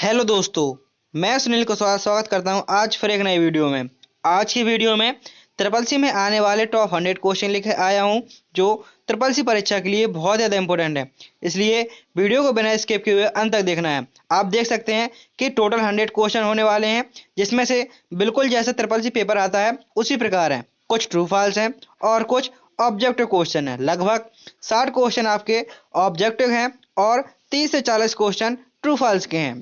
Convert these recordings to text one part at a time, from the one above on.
Hello दोस्तों, मैं सुनील कुशवाहा स्वागत करता हूं आज फिर एक नई वीडियो में। आज की वीडियो में ट्रिपल सी में आने वाले टॉप 100 क्वेश्चन लेकर आया हूं जो ट्रिपल सी परीक्षा के लिए बहुत ज़्यादा इंपॉर्टेंट है। इसलिए वीडियो को बिना स्किप किए हुए अंत तक देखना है। आप देख सकते हैं कि टोटल 100 क्वेश्चन होने वाले हैं, जिसमें से बिल्कुल जैसे ट्रिपल सी पेपर आता है उसी प्रकार है। कुछ ट्रू फॉल्स हैं और कुछ ऑब्जेक्टिव क्वेश्चन है। लगभग 60 क्वेश्चन आपके ऑब्जेक्टिव हैं और 30 से 40 क्वेश्चन ट्रू फॉल्स के हैं।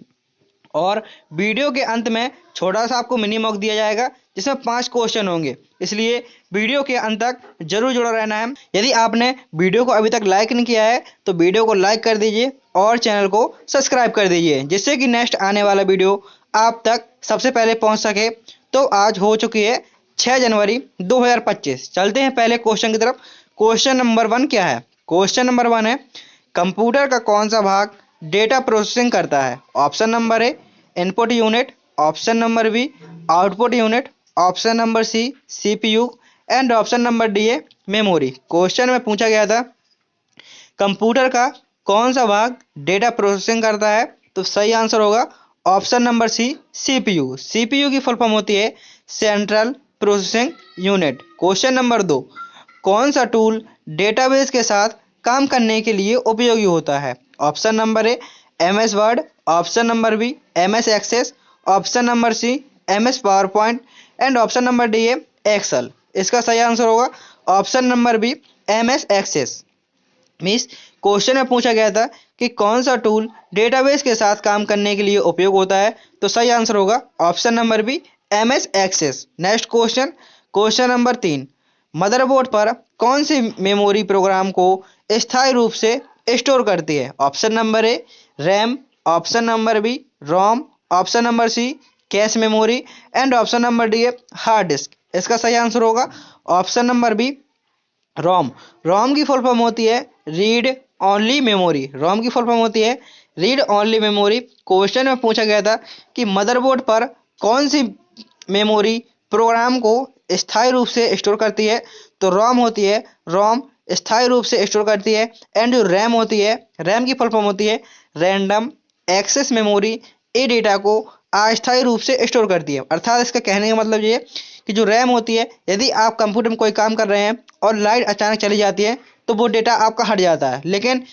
और वीडियो के अंत में छोटा सा आपको मिनी मॉक दिया जाएगा जिसमें 5 क्वेश्चन होंगे। इसलिए वीडियो के अंत तक जरूर जुड़ा रहना है। यदि आपने वीडियो को अभी तक लाइक नहीं किया है तो वीडियो को लाइक कर दीजिए और चैनल को सब्सक्राइब कर दीजिए, जिससे कि नेक्स्ट आने वाला वीडियो आप तक सबसे पहले पहुंच सके। तो आज हो चुकी है 6 जनवरी 2025। चलते हैं पहले क्वेश्चन की तरफ। क्वेश्चन नंबर 1 क्या है? क्वेश्चन नंबर 1 है, कंप्यूटर का कौन सा भाग डेटा प्रोसेसिंग करता है? Option number A input unit, option number B output unit, option number C CPU and option number D है मेमोरी। क्वेश्चन में पूछा गया था कंप्यूटर का कौन सा भाग डेटा प्रोसेसिंग करता है, तो सही आंसर होगा option number C CPU. CPU की फुल फॉर्म होती है central processing unit. Question number 2, कौन सा टूल डेटाबेस के साथ काम करने के लिए उपयोगी होता है? Option number A MS Word, option number B MS Access, option number C MS PowerPoint and option number D है एक्सेल। इसका सही आंसर होगा option number B MS Access. Means question में पूछा गया था कि कौन सा टूल डेटाबेस के साथ काम करने के लिए उपयोग होता है, तो सही आंसर होगा option number B MS Access. Next question, question number 3, motherboard पर कौन सी मेमोरी प्रोग्राम को स्थायी रूप से स्टोर करती है? Option number A RAM, option number B ROM, option number C cache memory and option number D है हार्ड डिस्क। इसका सही आंसर होगा option number B ROM. ROM की फुल फॉर्म होती है रीड ओनली मेमोरी। रोम की फुल फॉर्म होती है रीड ओनली मेमोरी। क्वेश्चन में पूछा गया था कि मदरबोर्ड पर कौन सी मेमोरी प्रोग्राम को स्थायी रूप से स्टोर करती है, तो रोम होती है रोम स्थायी रूप से स्टोर करती है। एंड जो रैम होती है, रैम की फुल फॉर्म होती है रैंडम एक्सेस मेमोरी। ये डेटा को अस्थायी रूप से स्टोर करती है। अर्थात इसका कहने का मतलब ये कि जो रैम होती है, यदि आप कंप्यूटर में कोई काम कर रहे हैं और लाइट अचानक चली जाती है तो वो डेटा आपका हट जाता है, लेकिन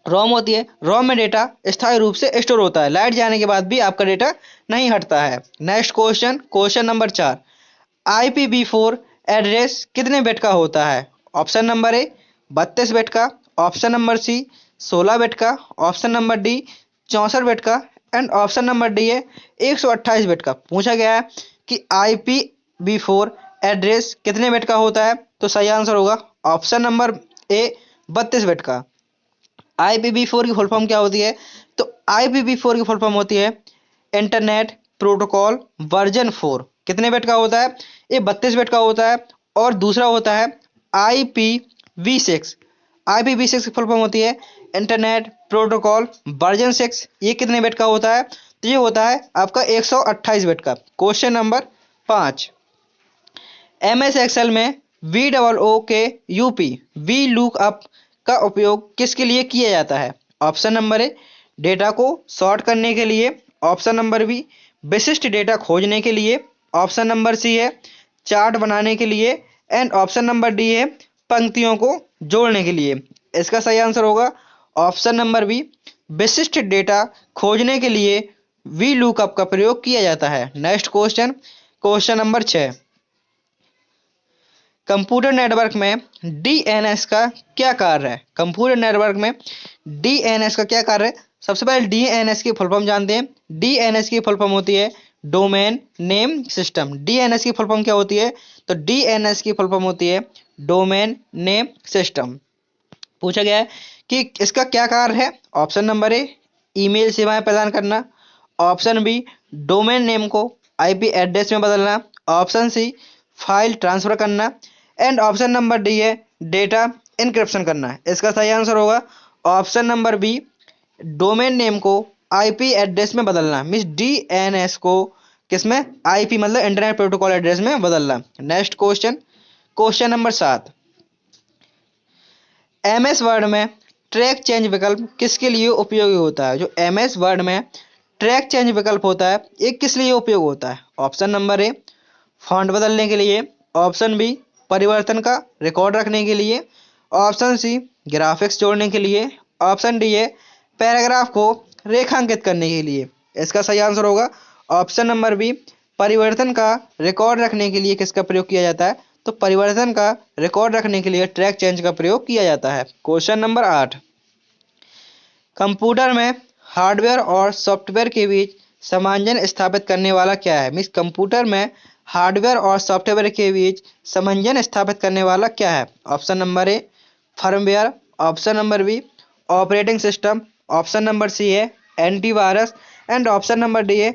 रोम होती है रोम में डेटा स्थायी रूप से स्टोर होता है, लाइट जाने के बाद भी आपका डेटा नहीं हटता है। Next question, question number 4, IPv4 address कितने बिट का होता है? ऑप्शन नंबर ए 32 बिट का, ऑप्शन नंबर सी 16 बिट का, ऑप्शन नंबर डी 64 बिट का एंड ऑप्शन नंबर डी है 128 बिट का। पूछा गया है कि IPv4 एड्रेस कितने बिट का होता है, तो सही आंसर होगा ऑप्शन नंबर ए 32 बिट का। IPv4 की फुल फॉर्म क्या होती है, तो IPv4 की फुल फॉर्म होती है इंटरनेट प्रोटोकॉल वर्जन 4। कितने बिट का होता है? ये 32 बिट का होता है। और दूसरा होता है IPv6। IPv6 की फुल फॉर्म होती है इंटरनेट प्रोटोकॉल वर्जन 6। ये कितने बिट का होता है, तो ये होता है आपका 128 बिट का। क्वेश्चन नंबर 5, MS एक्सेल में VOO के यूपी वी लुक अप का उपयोग किसके लिए किया जाता है? ऑप्शन नंबर ए डेटा को सॉर्ट करने के लिए, ऑप्शन नंबर बी विशिष्ट डेटा खोजने के लिए, ऑप्शन नंबर सी है चार्ट बनाने के लिए एंड ऑप्शन नंबर डी है पंक्तियों को जोड़ने के लिए। इसका सही आंसर होगा ऑप्शन नंबर बी विशिष्ट डेटा खोजने के लिए वी लुकअप का प्रयोग किया जाता है। Next question, question number 6, computer network में डीएनएस का क्या कार्य है? कंप्यूटर नेटवर्क में डीएनएस का क्या कार्य है? सबसे पहले डीएनएस की फुल फॉर्म जानते हैं। डीएनएस की फुल फॉर्म होती है डोमेन नेम सिस्टम। डीएनएस की फुल फॉर्म क्या होती है, तो डीएनएस की फुल फॉर्म होती है डोमेन नेम सिस्टम। पूछा गया है कि इसका क्या कार्य है। ऑप्शन नंबर ए ईमेल सेवाएं प्रदान करना, ऑप्शन बी डोमेन नेम को आईपी एड्रेस में बदलना, ऑप्शन सी फाइल ट्रांसफर करना एंड ऑप्शन नंबर डी है डेटा इनक्रिप्शन करना। इसका सही आंसर होगा option number B domain name को आईपी एड्रेस में बदलना। मीन्स डीएनएस को किसमें, आईपी मतलब इंटरनेट प्रोटोकॉल एड्रेस में बदलना। Next question, question number 7, MS Word में ट्रैक चेंज विकल्प किसके लिए उपयोगी होता है? जो एमएस वर्ड में ट्रैक चेंज विकल्प होता है, ये किस लिए उपयोग होता है? ऑप्शन नंबर ए फॉन्ट बदलने के लिए, ऑप्शन बी परिवर्तन का रिकॉर्ड रखने के लिए, ऑप्शन सी ग्राफिक्स जोड़ने के लिए, ऑप्शन डी है पैराग्राफ को रेखांकित करने के लिए। इसका सही आंसर होगा ऑप्शन नंबर बी परिवर्तन का रिकॉर्ड रखने के लिए किसका प्रयोग किया जाता है? तो परिवर्तन का रिकॉर्ड रखने के लिए ट्रैक चेंज का प्रयोग किया जाता है। क्वेश्चन नंबर 8, कंप्यूटर में हार्डवेयर और सॉफ्टवेयर के बीच सामंजस्य स्थापित करने वाला क्या है? मीन्स कंप्यूटर में हार्डवेयर और सॉफ्टवेयर के बीच सामंजस्य स्थापित करने वाला क्या है? Option number A firmware, option number B operating system, option number C है antivirus and option number D है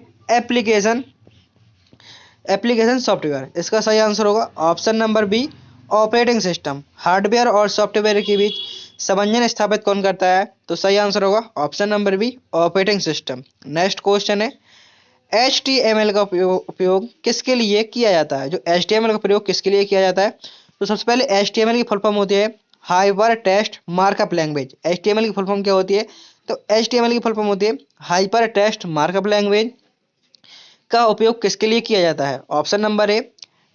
एप्लीकेशन सॉफ्टवेयर। इसका सही आंसर होगा option number B operating system. Hardware और सॉफ्टवेयर के बीच सामंजस्य स्थापित कौन करता है? तो सही आंसर होगा option number B operating system. Next question है HTML का उपयोग किसके लिए किया जाता है? जो HTML का प्रयोग किसके लिए किया जाता है? तो सबसे पहले HTML की फुल फॉर्म होती है hyper text markup language. HTML की फुल फॉर्म क्या होती है? तो HTML की फुल फॉर्म होती है हाइपर टेक्स्ट मार्कअप लैंग्वेज का उपयोग किसके लिए किया जाता है? ऑप्शन नंबर ए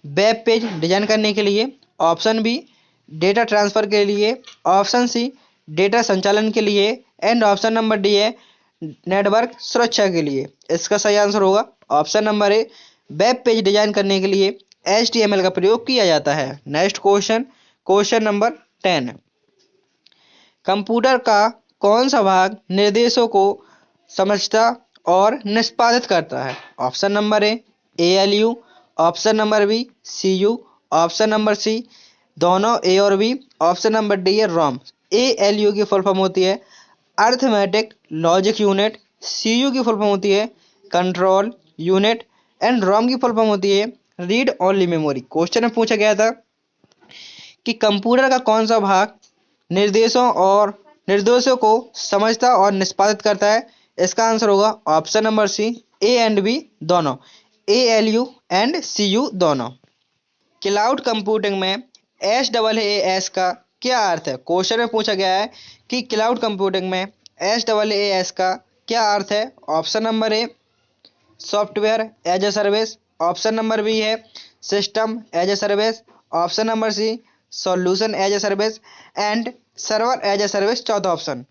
वेब पेज डिजाइन करने के लिए, ऑप्शन बी डेटा ट्रांसफर के लिए, ऑप्शन सी डेटा संचालन के लिए एंड ऑप्शन नंबर डी है नेटवर्क सुरक्षा के लिए। इसका सही आंसर होगा ऑप्शन नंबर ए वेब पेज डिजाइन करने के लिए HTML का प्रयोग किया जाता है। Next question, question number 10, computer का कौन सा भाग निर्देशों को समझता और निष्पादित करता है? Option number A ALU, option number B CU, option number C दोनों ए और बी, ऑप्शन नंबर डी है रोम। ALU की फुल फॉर्म होती है अर्थमेटिक लॉजिक यूनिट, CU की फुल फॉर्म होती है कंट्रोल यूनिट एंड रोम की फुल फॉर्म होती है रीड ओनली मेमोरी। क्वेश्चन में पूछा गया था कि कंप्यूटर का कौन सा भाग निर्देशों को समझता और निष्पादित करता है? इसका आंसर होगा option number C A and B दोनों, ALU एंड CU दोनों। क्लाउड कंप्यूटिंग में SaaS का क्या अर्थ है? क्वेश्चन में पूछा गया है कि क्लाउड कंप्यूटिंग में SaaS का क्या अर्थ है? Option number A software as a service, option number B है system as a service, option number C solution as a service and server as a service चौथा ऑप्शन।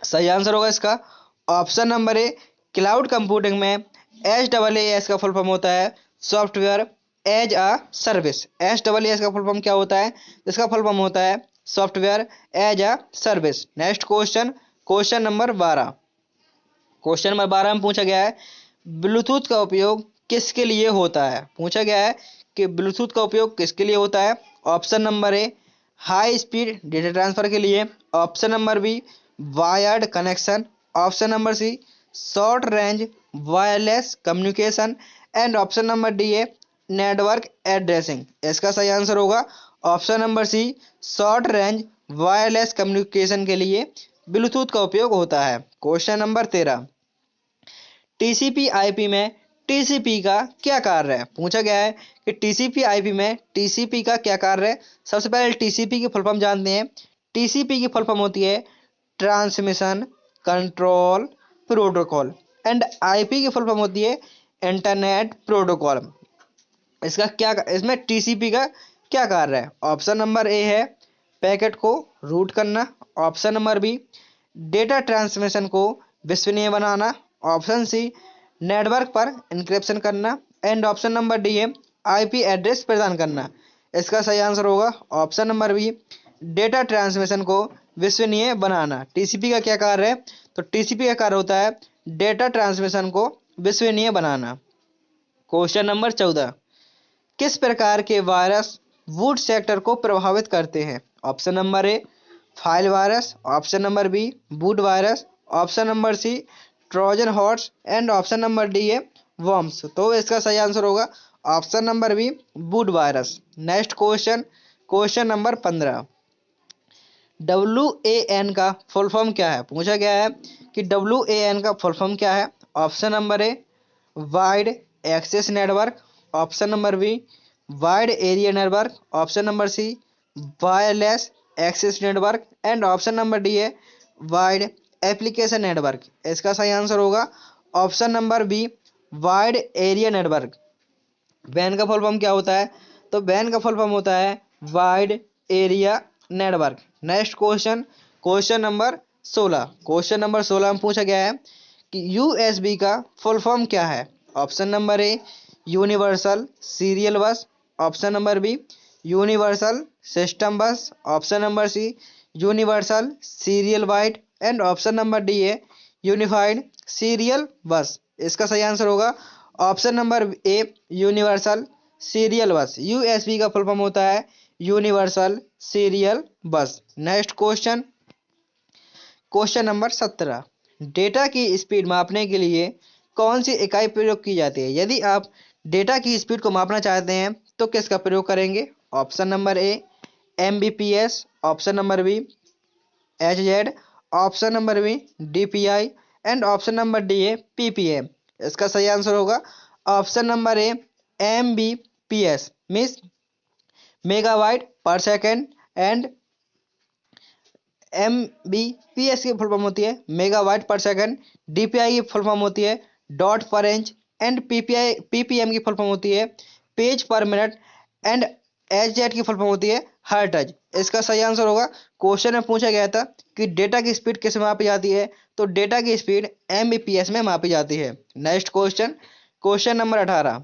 सही आंसर होगा इसका option number A cloud computing में SaaS का full form होता है software as a service. SaaS का full form क्या होता है? इसका फुल फॉर्म होता है software as a service. Next question, question number 12, question number 12 में पूछा गया है ब्लूटूथ का उपयोग किसके लिए होता है? पूछा गया है कि ब्लूटूथ का उपयोग किसके लिए होता है? Option number A high speed data transfer के लिए, option number B wired connection, option number C short range wireless communication and option number D है नेटवर्क एड्रेसिंग। इसका सही आंसर होगा option number C short range wireless communication के लिए Bluetooth का उपयोग होता है। क्वेश्चन नंबर 13, TCP/IP में TCP का क्या कार्य है? पूछा गया है कि TCP/IP में TCP का क्या कार्य है? सबसे पहले TCP की फुल फॉर्म जानते हैं। TCP की फुल फॉर्म होती है transmission control protocol and IP की फुल फॉर्म होती है इंटरनेट प्रोटोकॉल। इसमें TCP का क्या कार्य है? ऑप्शन नंबर ए है पैकेट को रूट करना, option number B data transmission को विश्वसनीय बनाना, ऑप्शन सी नेटवर्क पर इंक्रिप्शन करना एंड ऑप्शन नंबर डी है IP एड्रेस प्रदान करना। इसका सही आंसर होगा option number B data transmission को विश्वसनीय बनाना। TCP का क्या कार्य है? तो TCP का कार्य होता है डेटा ट्रांसमिशन को विश्वसनीय बनाना। क्वेश्चन नंबर 14, किस प्रकार के वायरस वुड सेक्टर को प्रभावित करते हैं? Option number A file virus, option number B boot virus, option number C trojan horse and option number D है वर्म्स। तो इसका सही आंसर होगा option number B boot virus. Next question, question number 15, WAN का full form क्या है? पूछा गया है कि WAN का फुल फॉर्म क्या है? Option number A wide access network, option number B wide area network, option number C wireless access network and option number D है वाइड एप्लीकेशन नेटवर्क। इसका सही आंसर होगा option number B wide area network. वैन का full form क्या होता है? तो वैन का फुल फॉर्म होता है wide area network. Next question, question number 16। Question number 16 में पूछा गया है कि यूएसबी का फुल फॉर्म क्या है? Option number A universal serial bus, option number B universal system bus, option number C universal serial byte and option number D है unified serial bus. इसका सही आंसर होगा option number A universal serial bus. USB का full form होता है universal serial bus. Next question, question number 17। Data की speed मापने के लिए कौन सी इकाई प्रयोग की जाती है? यदि आप डेटा की स्पीड को मापना चाहते हैं तो किसका प्रयोग करेंगे? Option number A MBPS, option number B HZ, option number B DPI and option number D है पीपीएम। इसका सही आंसर होगा option number A MBPS means megabyte per second and MBPS की फुल फॉर्म होती है मेगाबाइट पर सेकंड, डीपीआई की full form होती है dot per inch and PPM की फुल फॉर्म होती है पेज पर मिनट एंड एचजेड की फुल फॉर्म होती है हर्ट्ज। इसका सही आंसर होगा, क्वेश्चन में पूछा गया था कि डेटा की स्पीड किस में मापी जाती है, तो डेटा की स्पीड एमबीपीएस में मापी जाती है। Next question, question number 18।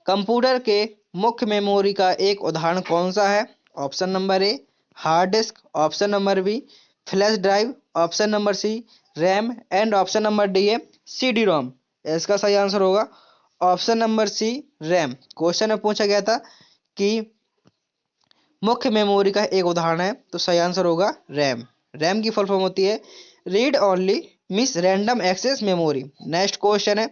Computer के मुख्य मेमोरी का एक उदाहरण कौन सा है? Option number A hard disk, option number B flash drive, option number C RAM and option number D है सीडी रोम। इसका सही आंसर होगा option number C RAM. Question में पूछा गया था कि मुख्य मेमोरी का एक उदाहरण है, तो सही आंसर होगा रैम। रैम की फुल फॉर्म होती है read only means random access memory. Next question है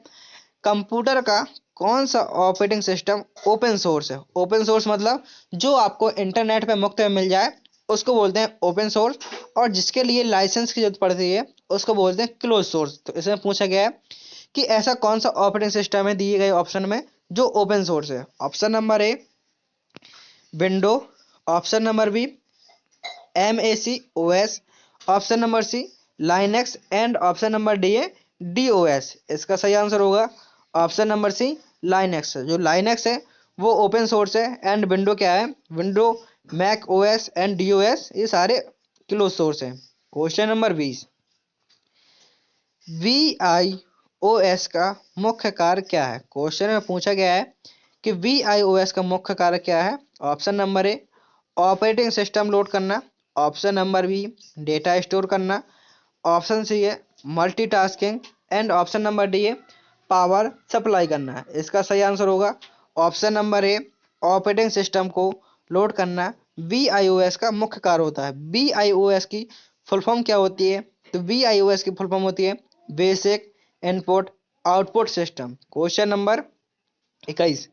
कंप्यूटर का कौन सा ऑपरेटिंग सिस्टम ओपन सोर्स है? ओपन सोर्स मतलब जो आपको इंटरनेट पे मुफ्त में मिल जाए उसको बोलते हैं ओपन सोर्स, और जिसके लिए लाइसेंस की जरूरत पड़ती है उसको बोलते हैं क्लोज सोर्स। तो इसमें पूछा गया है कि ऐसा कौन सा ऑपरेटिंग सिस्टम है दिए गए ऑप्शन में जो ओपन सोर्स है? Option number A window, option number B MAC OS, option number C Linux and option number D है डीओएस। इसका सही आंसर होगा ऑप्शन नंबर सी लाइनेक्स। जो लाइनेक्स है वो ओपन सोर्स है एंड विंडो क्या है? Window Mac OS and DOS ये सारे क्लोज सोर्स हैं। Question number 20। VIOS का मुख्य कार्य क्या है? क्वेश्चन में पूछा गया है कि VIOS का मुख्य कार्य क्या है? Option number A operating system load करना, option number B data store करना, ऑप्शन सी है multitasking and option number D है पावर सप्लाई करना। इसका सही आंसर होगा option number A operating system को लोड करना VIOS का मुख्य कार्य होता है। VIOS की फुल फॉर्म क्या होती है? तो VIOS की फुल फॉर्म होती है basic input output system. Question number 21।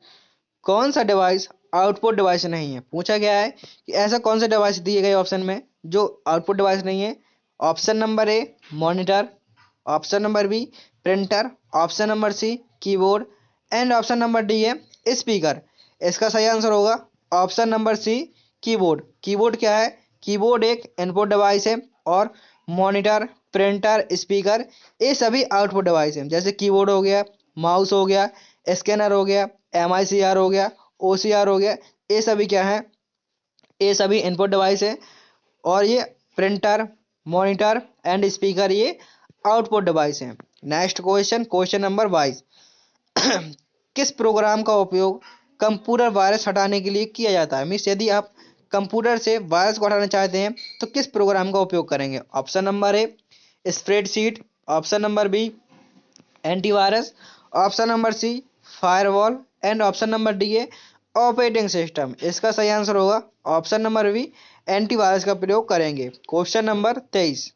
कौन सा डिवाइस आउटपुट डिवाइस नहीं है? पूछा गया है कि ऐसा कौन सा डिवाइस दिए गए ऑप्शन में जो आउटपुट डिवाइस नहीं है। Option number A monitor, option number B printer, option number C keyboard and option number D है स्पीकर। इसका सही आंसर होगा option number C keyboard. Keyboard क्या है? कीबोर्ड एक इनपुट डिवाइस है और मॉनिटर प्रिंटर स्पीकर ये सभी आउटपुट डिवाइस हैं। जैसे कीबोर्ड हो गया, माउस हो गया, स्कैनर हो गया, MICR हो गया, OCR हो गया, ये सभी क्या है? ये सभी इनपुट डिवाइस है और ये प्रिंटर मॉनिटर एंड स्पीकर ये आउटपुट डिवाइस हैं। Next question, question number 22। किस प्रोग्राम का उपयोग कंप्यूटर वायरस हटाने के लिए किया जाता है? मीन्स यदि आप कंप्यूटर से वायरस को हटाना चाहते हैं तो किस प्रोग्राम का उपयोग करेंगे? Option number A spreadsheet, option number B antivirus, option number C firewall and option number D है ऑपरेटिंग सिस्टम। इसका सही आंसर होगा ऑप्शन नंबर बी एंटीवायरस का प्रयोग करेंगे। Question number 23।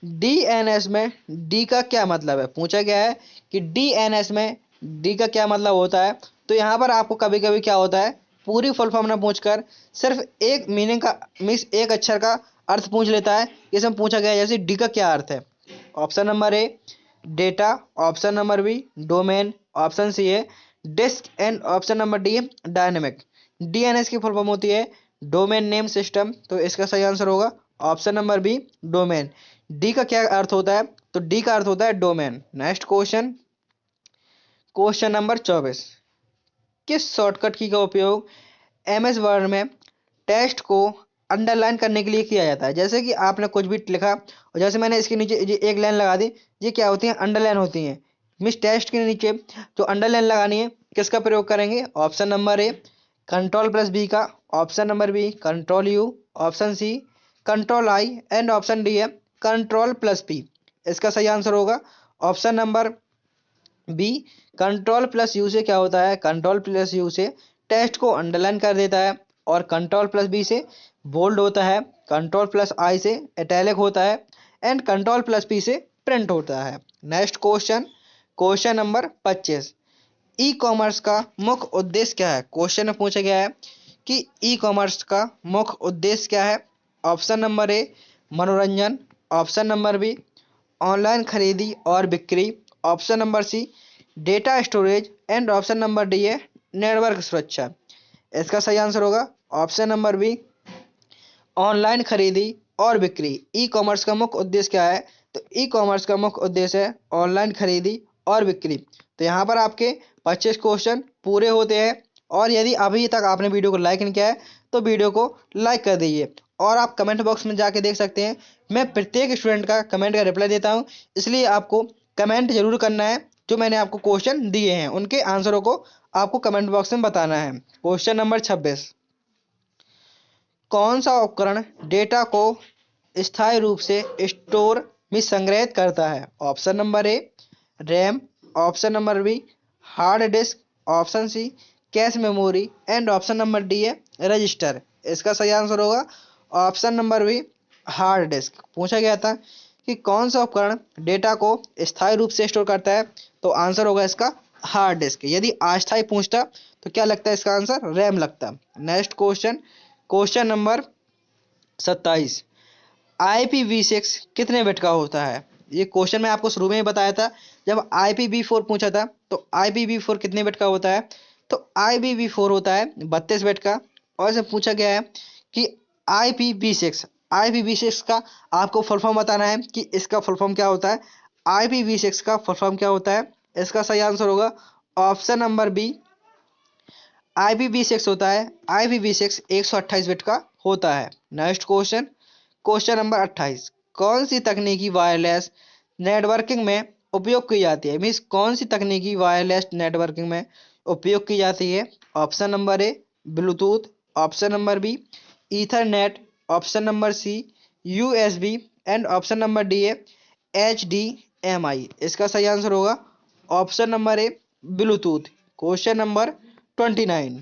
डीएनएस में डी का क्या मतलब है? पूछा गया है कि डीएनएस में डी का क्या मतलब होता है। तो यहाँ पर आपको कभी कभी क्या होता है पूरी फुल फॉर्म ना पूछकर सिर्फ एक मीनिंग का मीन्स एक अक्षर का अर्थ पूछ लेता है। इसमें पूछा गया है जैसे डी का क्या अर्थ है। Option number A data, option number B domain, option C है disk and option number D है डायनेमिक। डीएनएस की फुल फॉर्म होती है डोमेन नेम सिस्टम। तो इसका सही आंसर होगा option number B domain. D का क्या अर्थ होता है? तो डी का अर्थ होता है domain. Next question, question number 24, किस शॉर्टकट की का उपयोग एमएस वर्ड में टेक्स्ट को अंडरलाइन करने के लिए किया जाता है? जैसे कि आपने कुछ भी लिखा और जैसे मैंने इसके नीचे ये एक लाइन लगा दी, ये क्या होती है? अंडरलाइन होती हैं। मिस टेक्स्ट के नीचे जो अंडरलाइन लगानी है किसका प्रयोग करेंगे? Option number A control plus B का, option number B control U, option C control I and option D है कंट्रोल प्लस पी। इसका सही आंसर होगा option number B control plus U से क्या होता है? कंट्रोल प्लस यू से टेक्स्ट को अंडरलाइन कर देता है और कंट्रोल प्लस बी से बोल्ड होता है, कंट्रोल प्लस आई से इटैलिक होता है एंड कंट्रोल प्लस पी से प्रिंट होता है। Next question, question number 25, e commerce का मुख्य उद्देश्य क्या है? क्वेश्चन में पूछा गया है कि ई कॉमर्स का मुख्य उद्देश्य क्या है? ऑप्शन नंबर ए मनोरंजन, ऑप्शन नंबर बी ऑनलाइन खरीदी और बिक्री, option number C data storage and option number D है नेटवर्क सुरक्षा। इसका सही आंसर होगा ऑप्शन नंबर बी ऑनलाइन खरीदी और बिक्री। ई कॉमर्स का मुख्य उद्देश्य क्या है? तो ई कॉमर्स का मुख्य उद्देश्य है ऑनलाइन खरीदी और बिक्री। तो यहाँ पर आपके 25 क्वेश्चन पूरे होते हैं और यदि अभी तक आपने वीडियो को लाइक नहीं किया है तो वीडियो को लाइक कर दीजिए और आप कमेंट बॉक्स में जाके देख सकते हैं, मैं प्रत्येक स्टूडेंट का कमेंट का रिप्लाई देता हूँ, इसलिए आपको कमेंट जरूर करना है। जो मैंने आपको क्वेश्चन दिए हैं उनके आंसरों को आपको कमेंट बॉक्स में बताना है। क्वेश्चन नंबर 26, कौन सा उपकरण डेटा को स्थायी रूप से स्टोर में संग्रहित करता है? Option number A RAM, option number B hard disk, option C cache memory and option number D है रजिस्टर। इसका सही आंसर होगा option number B hard disk. पूछा गया था कि कौन सा उपकरण डेटा को स्थायी रूप से स्टोर करता है, तो आंसर होगा इसका हार्ड डिस्क। यदि अस्थायी पूछता तो क्या लगता है? इसका आंसर रैम लगता। Next question, question number 27, IPv6 कितने बिट का होता है? ये क्वेश्चन मैं आपको शुरू में ही बताया था जब IPv4 पूछा था। तो IPv4 कितने बिट का होता है? तो IPv4 होता है 32 बिट का। और इसे पूछा गया है कि IPv6 का आपको फुल फॉर्म बताना है कि इसका फुल फॉर्म क्या होता है। IPv6 का फुल फॉर्म क्या होता है? इसका सही आंसर होगा ऑप्शन नंबर बी IPv6 होता है IPv6 128 बिट का होता है। नेक्स्ट क्वेश्चन, क्वेश्चन नंबर 28, कौन सी तकनीकी वायरलेस नेटवर्किंग में उपयोग की जाती है? मीन्स कौन सी तकनीकी वायरलेस नेटवर्किंग में उपयोग की जाती है? Option number A Bluetooth, option number B Ethernet, option number C USB and option number D है HDMI। इसका सही आंसर होगा option number A Bluetooth. Question number 29,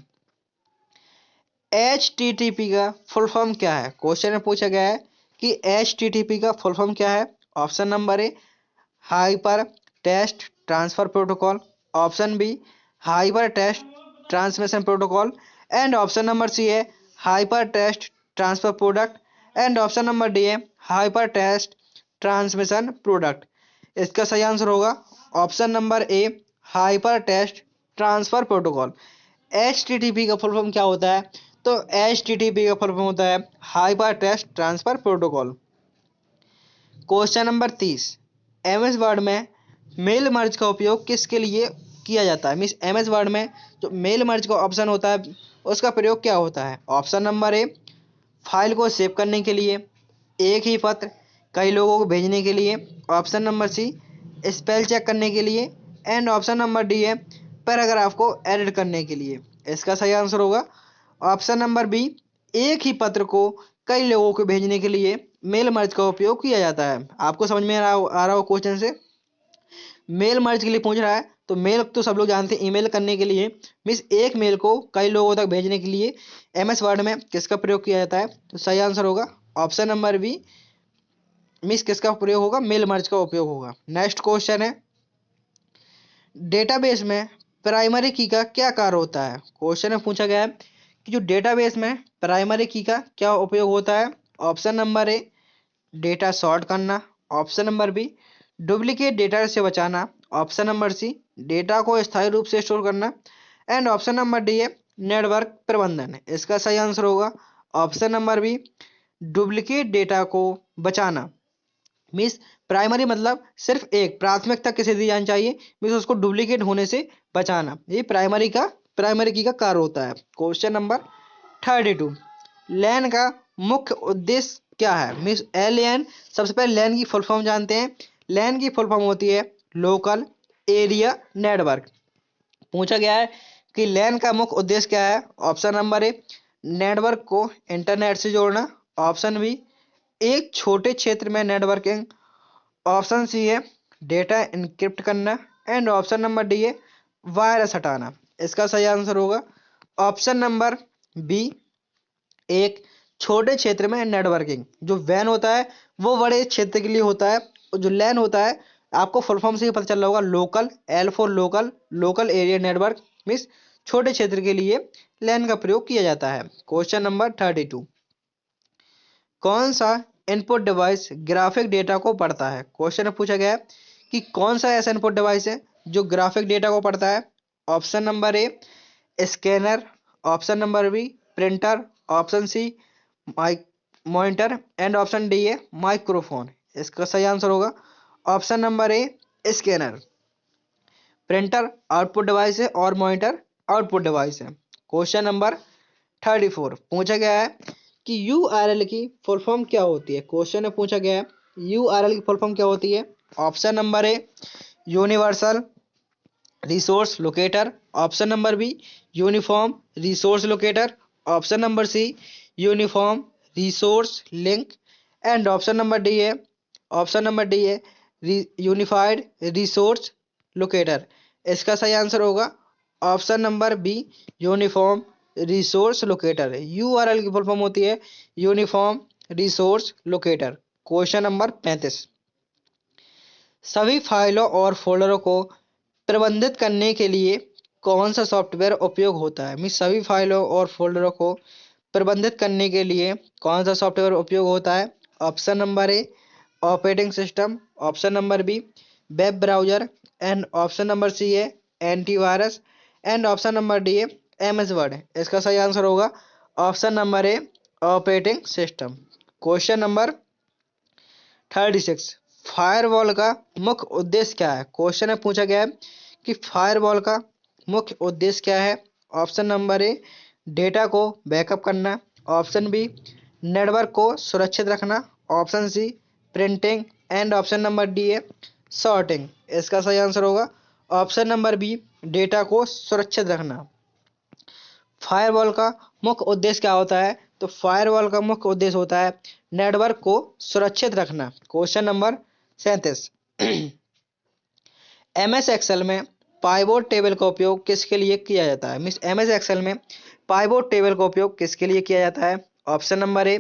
HTTP का फुल फॉर्म क्या है? क्वेश्चन में पूछा गया है कि HTTP का फुल फॉर्म क्या है। Option number A hyper text transfer protocol, option B hyper text transmission protocol and option number C है hyper text transfer product and option number D है हाइपर टेक्स्ट ट्रांसमिशन प्रोडक्ट। इसका सही answer होगा option number A hyper text transfer protocol. HTTP का full form क्या होता है? तो HTTP का फुल फॉर्म होता है hyper text transfer protocol. Question number 30, MS word में मेल मर्ज का उपयोग किसके लिए किया जाता है? मीन्स MS वर्ड में जो मेल मर्ज का ऑप्शन होता है उसका प्रयोग क्या होता है? ऑप्शन नंबर ए फाइल को सेव करने के लिए, एक ही पत्र कई लोगों को भेजने के लिए, option number C spell check करने के लिए एंड ऑप्शन नंबर डी है पैराग्राफ को एडिट करने के लिए। इसका सही आंसर होगा ऑप्शन नंबर बी एक ही पत्र को कई लोगों को भेजने के लिए मेल मर्ज का उपयोग किया जाता है। आपको समझ में आ रहा हो क्वेश्चन से? मेल मर्ज के लिए पूछ रहा है तो मेल तो सब लोग जानते हैं ईमेल करने के लिए, मीन्स एक मेल को कई लोगों तक भेजने के लिए MS वर्ड में किसका प्रयोग किया जाता है? तो सही आंसर होगा ऑप्शन नंबर बी मीन्स किसका प्रयोग होगा? मेल मर्ज का उपयोग होगा। नेक्स्ट क्वेश्चन है, डेटाबेस में प्राइमरी की का क्या कार्य होता है? क्वेश्चन में पूछा गया है कि जो डेटाबेस में प्राइमरी की का क्या उपयोग होता है। Option number A data sort करना, option number B duplicate data से बचाना, ऑप्शन नंबर सी डेटा को स्थायी रूप से स्टोर करना एंड ऑप्शन नंबर डी है नेटवर्क प्रबंधन। इसका सही आंसर होगा option number B duplicate data को बचाना। मीन्स प्राइमरी मतलब सिर्फ एक, प्राथमिकता किसे दी जानी चाहिए, मीन्स उसको डुप्लीकेट होने से बचाना, ये प्राइमरी की का कार्य होता है। क्वेश्चन नंबर 32, लैन का मुख्य उद्देश्य क्या है, मीन्स LAN। सबसे पहले लैन की फुल फॉर्म जानते हैं। लैन की फुल फॉर्म होती है लोकल एरिया नेटवर्क। पूछा गया है कि लैन का मुख्य उद्देश्य क्या है। ऑप्शन नंबर ए, नेटवर्क को इंटरनेट से जोड़ना। ऑप्शन बी, एक छोटे क्षेत्र में नेटवर्किंग। ऑप्शन सी है डेटा इनक्रिप्ट करना। एंड ऑप्शन नंबर डी है वायरस हटाना। इसका सही आंसर होगा ऑप्शन नंबर बी, एक छोटे क्षेत्र में नेटवर्किंग। जो वैन होता है वो बड़े क्षेत्र के लिए होता है, और जो लैन होता है आपको फुल फॉर्म से ही पता चल रहा होगा, local, L for local, local area network, means छोटे क्षेत्र के लिए लैन का प्रयोग किया जाता है। क्वेश्चन नंबर 32, कौन सा इनपुट डिवाइस ग्राफिक डेटा को पढ़ता है। क्वेश्चन में पूछा गया है कि कौन सा ऐसा इनपुट डिवाइस है जो ग्राफिक डेटा को पढ़ता है। Option number A scanner, option number B printer, option C mic monitor, and option D है माइक्रोफोन। इसका सही आंसर होगा option number A scanner. Printer output device है और मॉनिटर आउटपुट डिवाइस है। क्वेश्चन नंबर 34, पूछा गया है कि URL की फुल फॉर्म क्या होती है। क्वेश्चन में पूछा गया है URL की फुल फॉर्म क्या होती है। Option number A universal resource locator, option number B uniform resource locator, option number C uniform resource link, and option number D है यूनिफाइड रिसोर्स लोकेटर। इसका सही आंसर होगा option number B uniform resource locator. URL की full form होती है uniform resource locator. Question number 35, सभी फाइलों और फोल्डरों को प्रबंधित करने के लिए कौन सा सॉफ्टवेयर उपयोग होता है। मीन्स सभी फाइलों और फोल्डरों को प्रबंधित करने के लिए कौन सा सॉफ्टवेयर उपयोग होता है। Option number A operating system, option number B web browser, and option number C है antivirus, and option number D है MS वर्ड। इसका सही आंसर होगा option number A operating system. Question number 36, firewall का मुख्य उद्देश्य क्या है। क्वेश्चन में पूछा गया है कि फायरवॉल का मुख्य उद्देश्य क्या है। ऑप्शन नंबर ए डेटा को बैकअप करना, ऑप्शन बी नेटवर्क को सुरक्षित रखना, option C printing, and option number D है सॉर्टिंग। इसका सही आंसर होगा ऑप्शन नंबर बी डेटा को सुरक्षित रखना। फायरवॉल का मुख्य उद्देश्य क्या होता है, तो फायरवॉल का मुख्य उद्देश्य होता है नेटवर्क को सुरक्षित रखना। क्वेश्चन नंबर 37, MS एक्सेल में पाइवोट टेबल का उपयोग किसके लिए किया जाता है। मीन्स MS एक्सेल में पाइवोट टेबल का उपयोग किसके लिए किया जाता है। ऑप्शन नंबर ए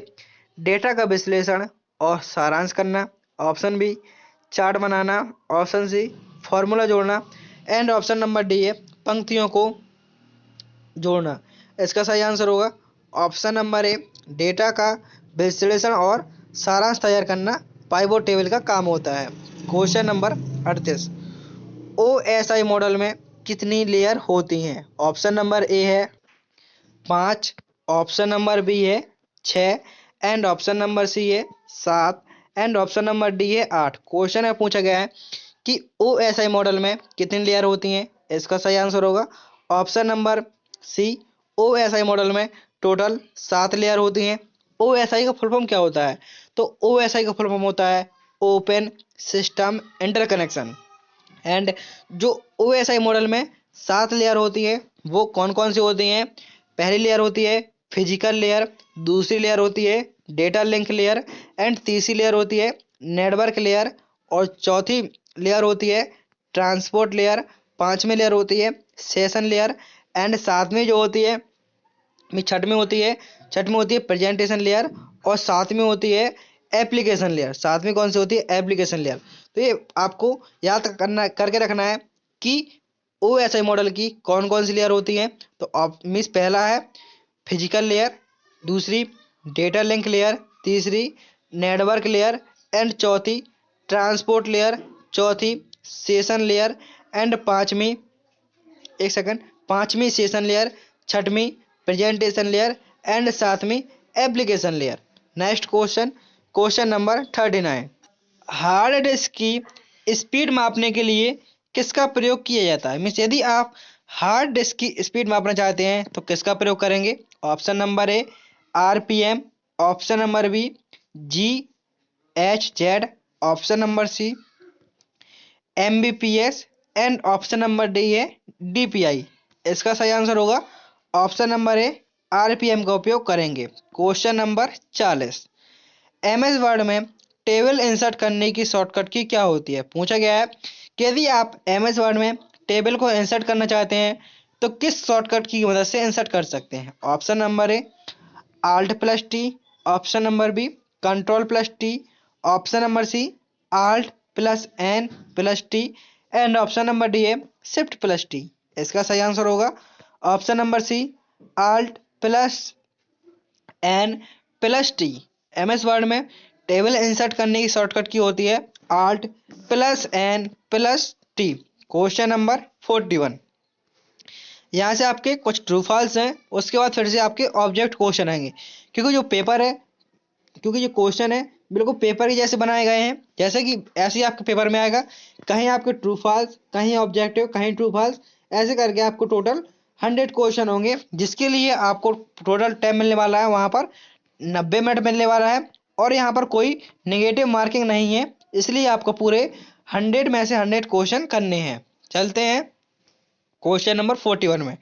डेटा का विश्लेषण और सारांश करना, ऑप्शन बी चार्ट बनाना, ऑप्शन सी फॉर्मूला जोड़ना, एंड ऑप्शन नंबर डी है पंक्तियों को जोड़ना। इसका सही आंसर होगा ऑप्शन नंबर ए डेटा का विश्लेषण और सारांश तैयार करना पाइवोट टेबल का काम होता है। क्वेश्चन नंबर 38, OSI मॉडल में कितनी लेयर होती हैं। ऑप्शन नंबर ए है 5, ऑप्शन नंबर बी है 6, एंड ऑप्शन नंबर सी है 7, एंड ऑप्शन नंबर डी है 8। क्वेश्चन में पूछा गया है कि OSI मॉडल में कितनी लेयर होती हैं। इसका सही आंसर होगा option number C, OSI model में टोटल 7 लेयर होती हैं। OSI का फुल फॉर्म क्या होता है, तो OSI का फुल फॉर्म होता है ओपन सिस्टम इंटरकनेक्शन। एंड जो OSI मॉडल में 7 लेयर होती है वो कौन कौन सी होती हैं। पहली लेयर होती है फिजिकल लेयर, दूसरी लेयर होती है डेटा लिंक लेयर, एंड तीसरी लेयर होती है नेटवर्क लेयर, और चौथी लेयर होती है ट्रांसपोर्ट लेयर, पांचवी लेयर होती है सेशन लेयर, एंड सातवीं जो होती है छठवीं होती है प्रेजेंटेशन लेयर, और सातवीं होती है एप्लीकेशन लेयर। सातवीं कौन सी होती है, एप्लीकेशन लेयर। तो ये आपको याद करके रखना है कि OSI मॉडल की कौन कौन सी लेयर होती हैं। तो मिस पहला है फिजिकल लेयर, दूसरी डेटा लिंक लेयर, तीसरी नेटवर्क लेयर, एंड चौथी ट्रांसपोर्ट लेयर, चौथी सेशन लेयर, एंड पांचवी सेशन लेयर, छठवीं प्रेजेंटेशन लेयर, एंड सातवीं application layer. Next question, question number 39, hard disk की स्पीड मापने के लिए किसका प्रयोग किया जाता है? मीन्स यदि आप हार्ड डिस्क की स्पीड मापना चाहते हैं तो किसका प्रयोग करेंगे? Option number A RPM, option number B G H Z, option number C MBPS and option number D है डीपीआई। इसका सही आंसर होगा ऑप्शन नंबर ए आरपीएम का उपयोग करेंगे। क्वेश्चन नंबर 40, एमएस वर्ड में टेबल इंसर्ट करने की शॉर्टकट की क्या होती है? पूछा गया है कि यदि आप एमएस वर्ड में टेबल को इंसर्ट करना चाहते हैं तो किस शॉर्टकट की मदद से इंसर्ट कर सकते हैं? Option number A alt plus T, option number B control plus T, option number C alt plus N plus T and option number D है शिफ्ट प्लस टी। इसका सही आंसर होगा option number C alt plus N plus T. MS Word में table insert करने की shortcut की होती है alt plus N plus T. Question number 41, यहाँ से आपके कुछ ट्रू फॉल्स हैं, उसके बाद फिर से आपके ऑब्जेक्ट क्वेश्चन आएंगे। क्योंकि जो क्वेश्चन है बिल्कुल पेपर के जैसे बनाए गए हैं, जैसे कि ऐसे ही आपके पेपर में आएगा, कहीं आपके ट्रू फॉल्स, कहीं ऑब्जेक्टिव, कहीं ट्रू फॉल्स, ऐसे करके आपको टोटल 100 क्वेश्चन होंगे, जिसके लिए आपको टोटल टाइम मिलने वाला है वहाँ पर 90 मिनट मिलने वाला है। और यहाँ पर कोई नेगेटिव मार्किंग नहीं है, इसलिए आपको पूरे 100 में से 100 क्वेश्चन करने हैं। चलते हैं क्वेश्चन नंबर 41 में।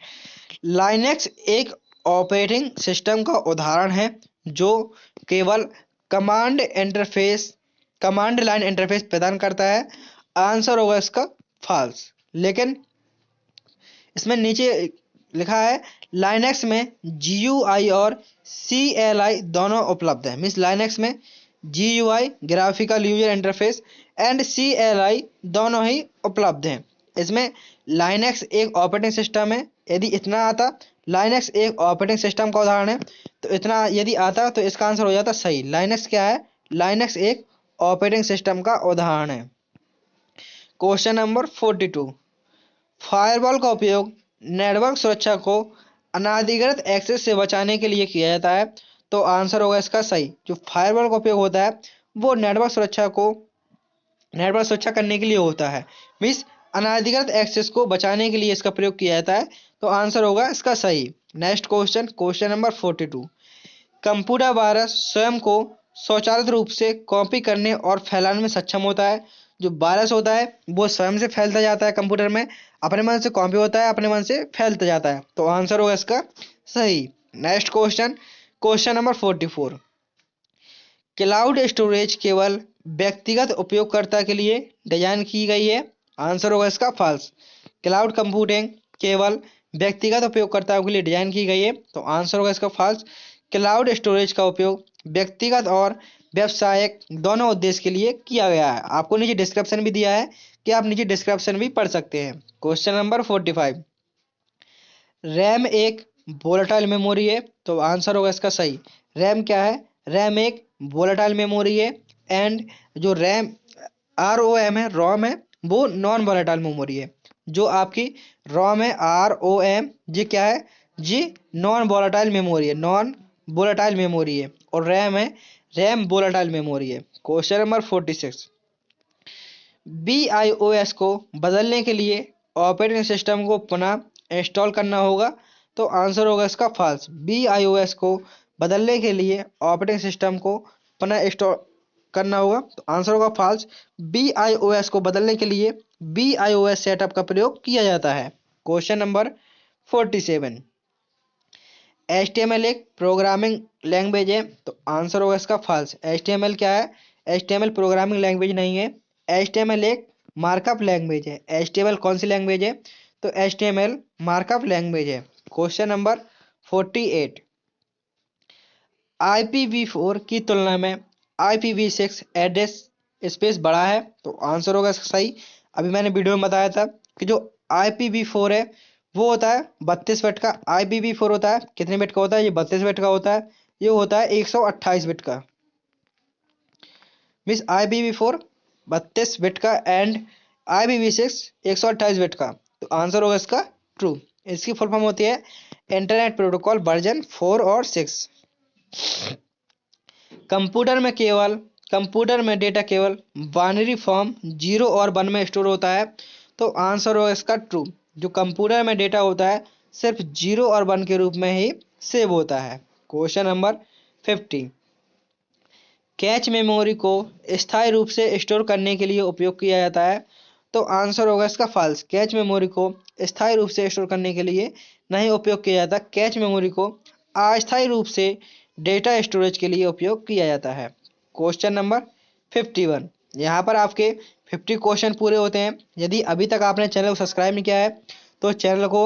लाइनेक्स एक ऑपरेटिंग सिस्टम का उदाहरण है जो केवल कमांड लाइन इंटरफेस प्रदान करता है। आंसर होगा इसका फॉल्स। लेकिन इसमें नीचे लिखा है लाइनेक्स में जीयूआई और सीएलआई दोनों उपलब्ध है। मीन्स लाइनेक्स में GUI graphical user interface and CLI दोनों ही उपलब्ध हैं। इसमें लाइनेक्स एक ऑपरेटिंग सिस्टम है, यदि इतना आता लाइनेक्स एक ऑपरेटिंग सिस्टम का उदाहरण है तो इतना यदि आता तो इसका आंसर हो जाता सही। लाइनेक्स क्या है? लाइनेक्स एक ऑपरेटिंग सिस्टम का उदाहरण है। क्वेश्चन नंबर 42, फायरवॉल का उपयोग नेटवर्क सुरक्षा को अनधिकृत एक्सेस से बचाने के लिए किया जाता है। तो आंसर होगा इसका सही। जो फायरवॉल का उपयोग होता है वो नेटवर्क सुरक्षा करने के लिए होता है। मीन्स अनधिकृत एक्सेस को बचाने के लिए इसका प्रयोग किया जाता है। तो आंसर होगा इसका सही। Next question, question number 42, computer virus स्वयं को स्वचालित रूप से कॉपी करने और फैलाने में सक्षम होता है। जो वायरस होता है वो स्वयं से फैलता जाता है कंप्यूटर में, अपने मन से कॉपी होता है, अपने मन से फैलता जाता है। तो आंसर होगा इसका सही। Next question, question number 44, cloud storage केवल व्यक्तिगत उपयोगकर्ता के लिए डिजाइन की गई है। आंसर होगा इसका फॉल्स। क्लाउड कंप्यूटिंग केवल व्यक्तिगत उपयोगकर्ताओं के लिए डिजाइन की गई है। तो आंसर होगा इसका फॉल्स। क्लाउड स्टोरेज का उपयोग व्यक्तिगत और व्यावसायिक दोनों उद्देश्य के लिए किया गया है। आपको नीचे डिस्क्रिप्शन भी दिया है कि आप नीचे डिस्क्रिप्शन भी पढ़ सकते हैं। क्वेश्चन नंबर 45, रैम एक वोलेटाइल मेमोरी है। तो आंसर होगा इसका सही। रैम क्या है? रैम एक वोलेटाइल मेमोरी है। एंड जो रैम ROM है, रोम है, वो नॉन वोलेटाइल मेमोरी है। जो आपकी रोम है ROM, ये क्या है? जी नॉन वोलेटाइल मेमोरी है, नॉन वोलेटाइल मेमोरी है। और रैम है, रैम वोलेटाइल मेमोरी है। क्वेश्चन नंबर 46, BIOS को बदलने के लिए ऑपरेटिंग सिस्टम को पुनः इंस्टॉल करना होगा। तो आंसर होगा इसका फॉल्स। BIOS को बदलने के लिए ऑपरेटिंग सिस्टम को पुनः इंस्टॉल करना होगा। तो आंसर होगा फॉल्स। BIOS को बदलने के लिए BIOS सेटअप का प्रयोग किया जाता है। क्वेश्चन नंबर 47, HTML एक प्रोग्रामिंग लैंग्वेज है। तो आंसर होगा इसका फॉल्स। HTML क्या है? HTML प्रोग्रामिंग लैंग्वेज नहीं है। HTML एक मार्कअप लैंग्वेज है। HTML कौन सी लैंग्वेज है? तो HTML मार्कअप लैंग्वेज है। क्वेश्चन नंबर 48, IPv4 की तुलना में IPv6 एड्रेस स्पेस बड़ा है। तो आंसर होगा इसका सही। अभी मैंने वीडियो में बताया था कि जो IPv4 है वो होता है 32 बिट का। IPv4 होता है कितने बिट का होता है? ये 32 बिट का होता है। ये होता है 128 बिट का। मीन्स IPv4 32 बिट का एंड IPv6 128 बिट का। तो आंसर होगा इसका ट्रू। इसकी फुल फॉर्म होती है इंटरनेट प्रोटोकॉल वर्जन 4 और 6। कंप्यूटर में केवल कंप्यूटर में डेटा केवल बाइनरी फॉर्म 0 और 1 में स्टोर होता है, तो आंसर होगा इसका ट्रू। जो कंप्यूटर में डेटा होता है सिर्फ 0 और 1 के रूप में ही सेव होता है। Question number 50। कैच मेमोरी को स्थायी रूप से स्टोर करने के लिए उपयोग किया जाता है, तो आंसर होगा इसका फॉल्स। कैच मेमोरी को स्थायी रूप से स्टोर करने के लिए नहीं उपयोग किया जाता। कैच मेमोरी को अस्थायी रूप से डेटा स्टोरेज के लिए उपयोग किया जाता है। Question number 51। यहाँ पर आपके 50 क्वेश्चन पूरे होते हैं। यदि अभी तक आपने चैनल को सब्सक्राइब नहीं किया है तो चैनल को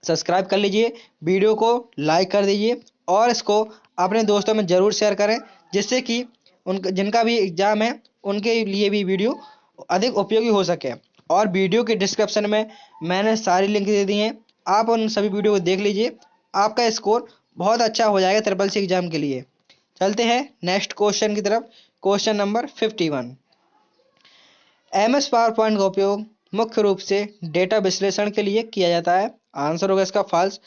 सब्सक्राइब कर लीजिए, वीडियो को लाइक कर दीजिए और इसको अपने दोस्तों में ज़रूर शेयर करें, जिससे कि उनका जिनका भी एग्ज़ाम है उनके लिए भी वीडियो अधिक उपयोगी हो सके। और वीडियो के डिस्क्रिप्शन में मैंने सारी लिंक दे दी हैं, आप उन सभी वीडियो को देख लीजिए, आपका स्कोर बहुत अच्छा हो जाएगा ट्रिपल सी एग्ज़ाम के लिए। चलते हैं नेक्स्ट क्वेश्चन की तरफ। Question number 51। MS power point का उपयोग मुख्य रूप से डेटा विश्लेषण के लिए किया जाता है। आंसर होगा इसका फॉल्स।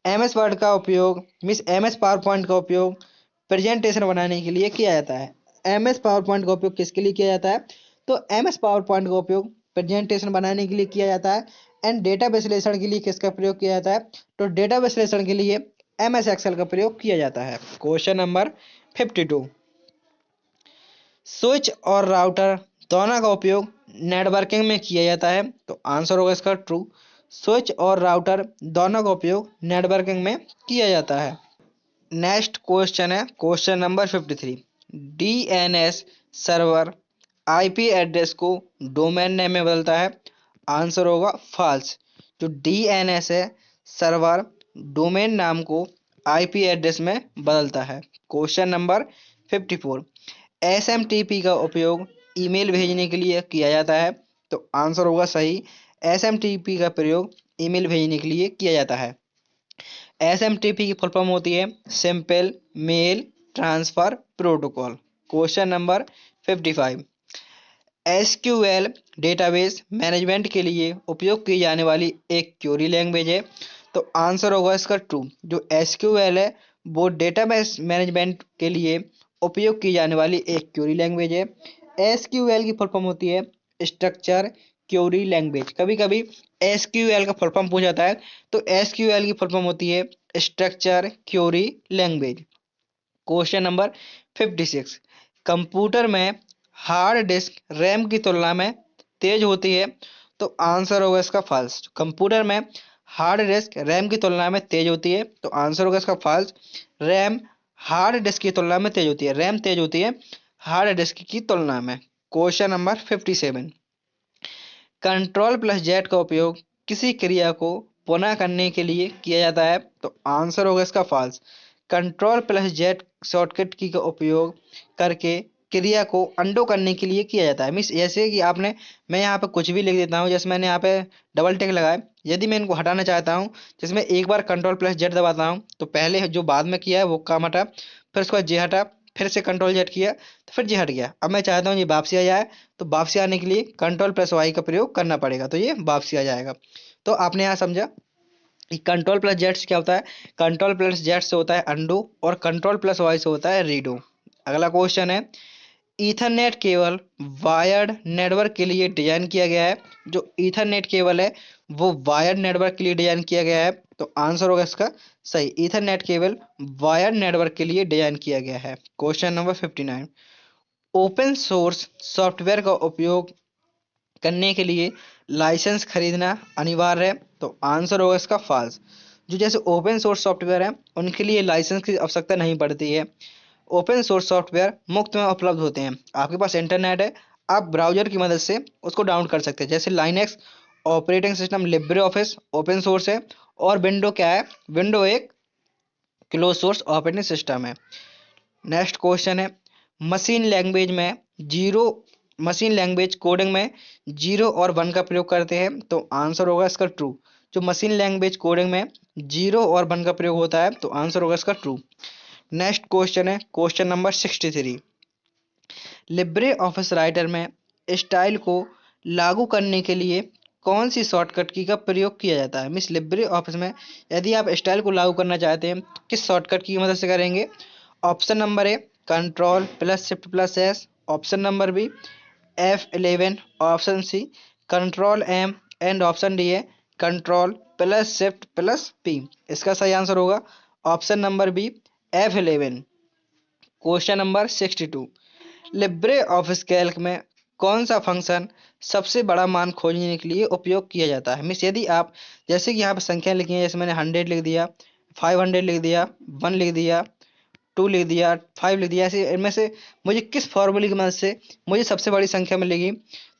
MS वर्ड का उपयोग MS पावर पॉइंट का उपयोग प्रेजेंटेशन बनाने के लिए किया जाता है। MS पावर पॉइंट का उपयोग किसके लिए किया जाता है? तो MS पावर पॉइंट का उपयोग प्रेजेंटेशन बनाने के लिए किया जाता है। एंड डेटा विश्लेषण के लिए किसका प्रयोग किया जाता है? तो डेटा विश्लेषण के लिए MS एक्सेल का प्रयोग किया जाता है। Question number 52। स्विच और राउटर दोनों का उपयोग नेटवर्किंग में किया जाता है, तो आंसर होगा इसका ट्रू। स्विच और राउटर दोनों का उपयोग नेटवर्किंग में किया जाता है। नेक्स्ट क्वेश्चन है question number 53। DNS server IP address को डोमेन नेम में बदलता है। आंसर होगा फॉल्स। जो DNS है सर्वर डोमेन नाम को IP एड्रेस में बदलता है। Question number 54। SMTP का उपयोग ईमेल भेजने के लिए किया जाता है, तो आंसर होगा सही। SMTP का प्रयोग ईमेल भेजने के लिए किया जाता है। SMTP की फुल फॉर्म होती है simple mail transfer protocol. Question number 55। SQL database management के लिए उपयोग की जाने वाली एक क्वेरी लैंग्वेज है, तो आंसर होगा इसका ट्रू। जो SQL है वो डेटाबेस मैनेजमेंट के लिए उपयोग की जाने वाली एक क्वेरी लैंग्वेज है। SQL की फुल फॉर्म होती है स्ट्रक्चर क्वेरी लैंग्वेज। कभी कभी SQL का फुल फॉर्म पूछा जाता है, तो SQL की फुल फॉर्म होती है structure query language. Question number 56। Computer में हार्ड डिस्क रैम की तुलना में तेज होती है, तो आंसर होगा इसका फॉल्स। कंप्यूटर में हार्ड डिस्क रैम की तुलना में तेज होती है, तो आंसर होगा इसका फॉल्स। रैम हार्ड डिस्क की तुलना में तेज होती है, रैम तेज होती है हार्ड डिस्क की तुलना में। Question number 57। कंट्रोल+Z का उपयोग किसी क्रिया को पुनः करने के लिए किया जाता है, तो आंसर होगा इसका फॉल्स। कंट्रोल+Z शॉर्टकट की का उपयोग करके क्रिया को अंडो करने के लिए किया जाता है। मीन्स जैसे कि मैं यहाँ पे कुछ भी लिख देता हूँ, जैसे मैंने यहाँ पे डबल टिक लगाया, यदि मैं इनको हटाना चाहता हूँ, जिसमें एक बार कंट्रोल+Z दबाता हूँ तो पहले जो बाद में किया है वो काम हटा, फिर उसके बाद जे हटा, फिर से कंट्रोल+Z किया तो फिर जे हट गया। अब मैं चाहता हूँ ये वापसी आ जाए, तो वापसी आने के लिए कंट्रोल+Y का प्रयोग करना पड़ेगा, तो ये वापसी आ जाएगा। तो आपने यहाँ समझा कि कंट्रोल+Z से क्या होता है? कंट्रोल+Z से होता है अंडो और कंट्रोल+Y से होता है रीडो। अगला क्वेश्चन है ईथरनेट केबल वायर्ड नेटवर्क के लिए डिजाइन किया गया है। जो ईथरनेट केबल है वो वायर्ड नेटवर्क के लिए डिजाइन किया गया है, तो आंसर होगा इसका सही। ईथरनेट केबल वायर्ड नेटवर्क के लिए डिजाइन किया गया है। Question number 59। Open source software का उपयोग करने के लिए लाइसेंस खरीदना अनिवार्य है, तो आंसर होगा इसका फॉल्स। जो जैसे ओपन सोर्स सॉफ्टवेयर है उनके लिए लाइसेंस की आवश्यकता नहीं पड़ती है। ओपन सोर्स सॉफ्टवेयर मुफ्त में उपलब्ध होते हैं। आपके पास इंटरनेट है, आप ब्राउजर की मदद से उसको डाउनलोड कर सकते हैं। जैसे Linux operating system Libre office open source है, और विंडो क्या है? विंडो एक क्लोज सोर्स ऑपरेटिंग सिस्टम है। नेक्स्ट क्वेश्चन है मशीन लैंग्वेज में जीरो मशीन लैंग्वेज कोडिंग में 0 और 1 का प्रयोग करते हैं, तो आंसर होगा इसका ट्रू। जो मशीन लैंग्वेज कोडिंग में 0 और 1 का प्रयोग होता है, तो आंसर होगा इसका ट्रू। नेक्स्ट क्वेश्चन है question number 63। Libre office writer में स्टाइल को लागू करने के लिए कौन सी शॉर्टकट की का प्रयोग किया जाता है? मिस लिब्रे ऑफिस में यदि आप स्टाइल को लागू करना चाहते हैं तो किस शॉर्टकट की मदद से करेंगे? Option number A control plus shift plus S, option number B F11, option C control M, and option D है control plus shift plus P. इसका सही आंसर होगा option number B F11। Question number 62, Libre Office Calc में कौन सा function सबसे बड़ा मान खोजने के लिए उपयोग किया जाता है। मीन्स यदि आप जैसे कि यहाँ पर संख्या लिखी है, जैसे मैंने 100 लिख दिया, 500 लिख दिया, 1 लिख दिया, 2 लिख दिया, 5 लिख दिया, ऐसे इनमें से मुझे किस फॉर्मूले की मदद से मुझे सबसे बड़ी संख्या मिलेगी,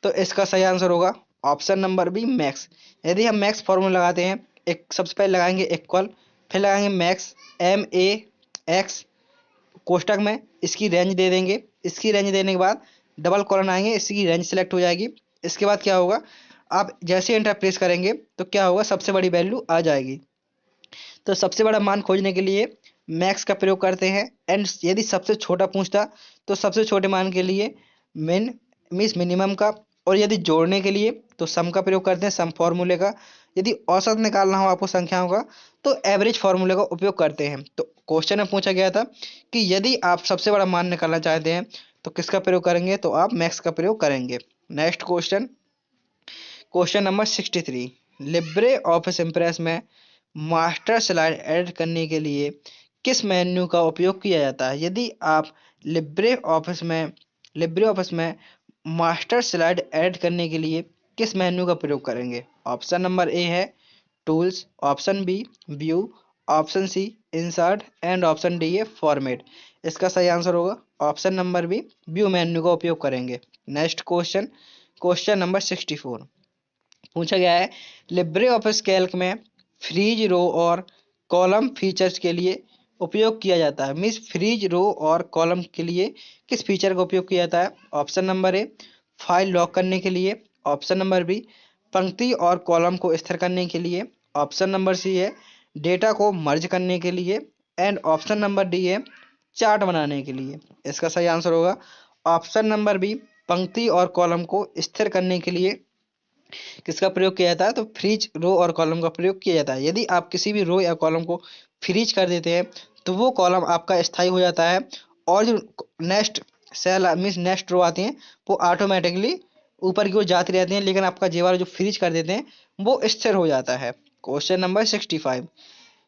तो इसका सही आंसर होगा ऑप्शन नंबर बी मैक्स। यदि हम मैक्स फॉर्मूला लगाते हैं, एक सबसे पहले लगाएंगे इक्वल, फिर लगाएंगे मैक्स MAX, कोष्टक में इसकी रेंज दे देंगे, इसकी रेंज देने के बाद डबल कॉलन आएंगे, इसकी रेंज सेलेक्ट हो जाएगी। इसके बाद क्या होगा, आप जैसे एंटर प्रेस करेंगे तो क्या होगा, सबसे बड़ी वैल्यू आ जाएगी। तो सबसे बड़ा मान खोजने के लिए मैक्स का प्रयोग करते हैं, एंड यदि सबसे छोटा पूछता तो सबसे छोटे मान के लिए मिन मीन्स मिनिमम का, और यदि जोड़ने के लिए तो सम का प्रयोग करते हैं, सम फॉर्मूले का। यदि औसत निकालना हो आपको संख्याओं का तो एवरेज फॉर्मूले का उपयोग करते हैं। तो क्वेश्चन में पूछा गया था कि यदि आप सबसे बड़ा मान निकालना चाहते हैं तो किसका प्रयोग करेंगे, तो आप मैक्स का प्रयोग करेंगे। Next question, question number 63, Libre office impress में मास्टर स्लाइड एडिट करने के लिए किस मेन्यू का उपयोग किया जाता है। यदि आप लिब्रे ऑफिस में मास्टर स्लाइड एडिट करने के लिए किस मेन्यू का प्रयोग करेंगे। ऑप्शन नंबर ए है tools, option B view, option C insert, and option D है फॉर्मेट। इसका सही आंसर होगा option number B view menu का उपयोग करेंगे। नेक्स्ट क्वेश्चन, क्वेश्चन नंबर 64, पूछा गया है लिब्रे ऑफिस कैल्क में फ्रीज रो और कॉलम फीचर्स के लिए उपयोग किया जाता है। मीन्स फ्रीज रो और कॉलम के लिए किस फीचर का उपयोग किया जाता है। Option number A file lock करने के लिए, ऑप्शन नंबर बी पंक्ति और कॉलम को स्थिर करने के लिए, ऑप्शन नंबर सी है डेटा को मर्ज करने के लिए, एंड ऑप्शन नंबर डी है चार्ट बनाने के लिए। इसका सही आंसर होगा ऑप्शन नंबर बी पंक्ति और कॉलम को स्थिर करने के लिए किसका प्रयोग किया जाता है, तो फ्रीज रो और कॉलम का प्रयोग किया जाता है। यदि आप किसी भी रो या कॉलम को फ्रीज कर देते हैं तो वो कॉलम आपका स्थायी हो जाता है, और जो next cell means next row आती हैं वो ऑटोमेटिकली ऊपर की ओर जाती रहती हैं, लेकिन आपका जे वाला जो फ्रीज कर देते हैं वो स्थिर हो जाता है। Question number 65,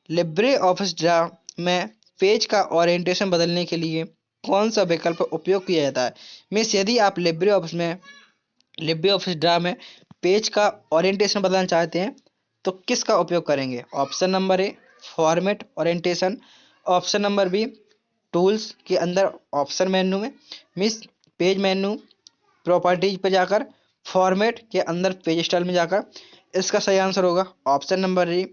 Libre Office Draw में पेज का ओरिएंटेशन बदलने के लिए कौन सा विकल्प उपयोग किया जाता है। मीन्स यदि आप लिब्रे ऑफिस ड्रा में पेज का ओरिएंटेशन बदलना चाहते हैं तो किसका उपयोग करेंगे। Option number A format orientation, option number B tools के अंदर ऑप्शन मेन्यू में मीन्स पेज मेन्यू प्रॉपर्टीज पर जाकर, फॉर्मेट के अंदर पेज स्टाइल में जाकर। इसका सही आंसर होगा option number A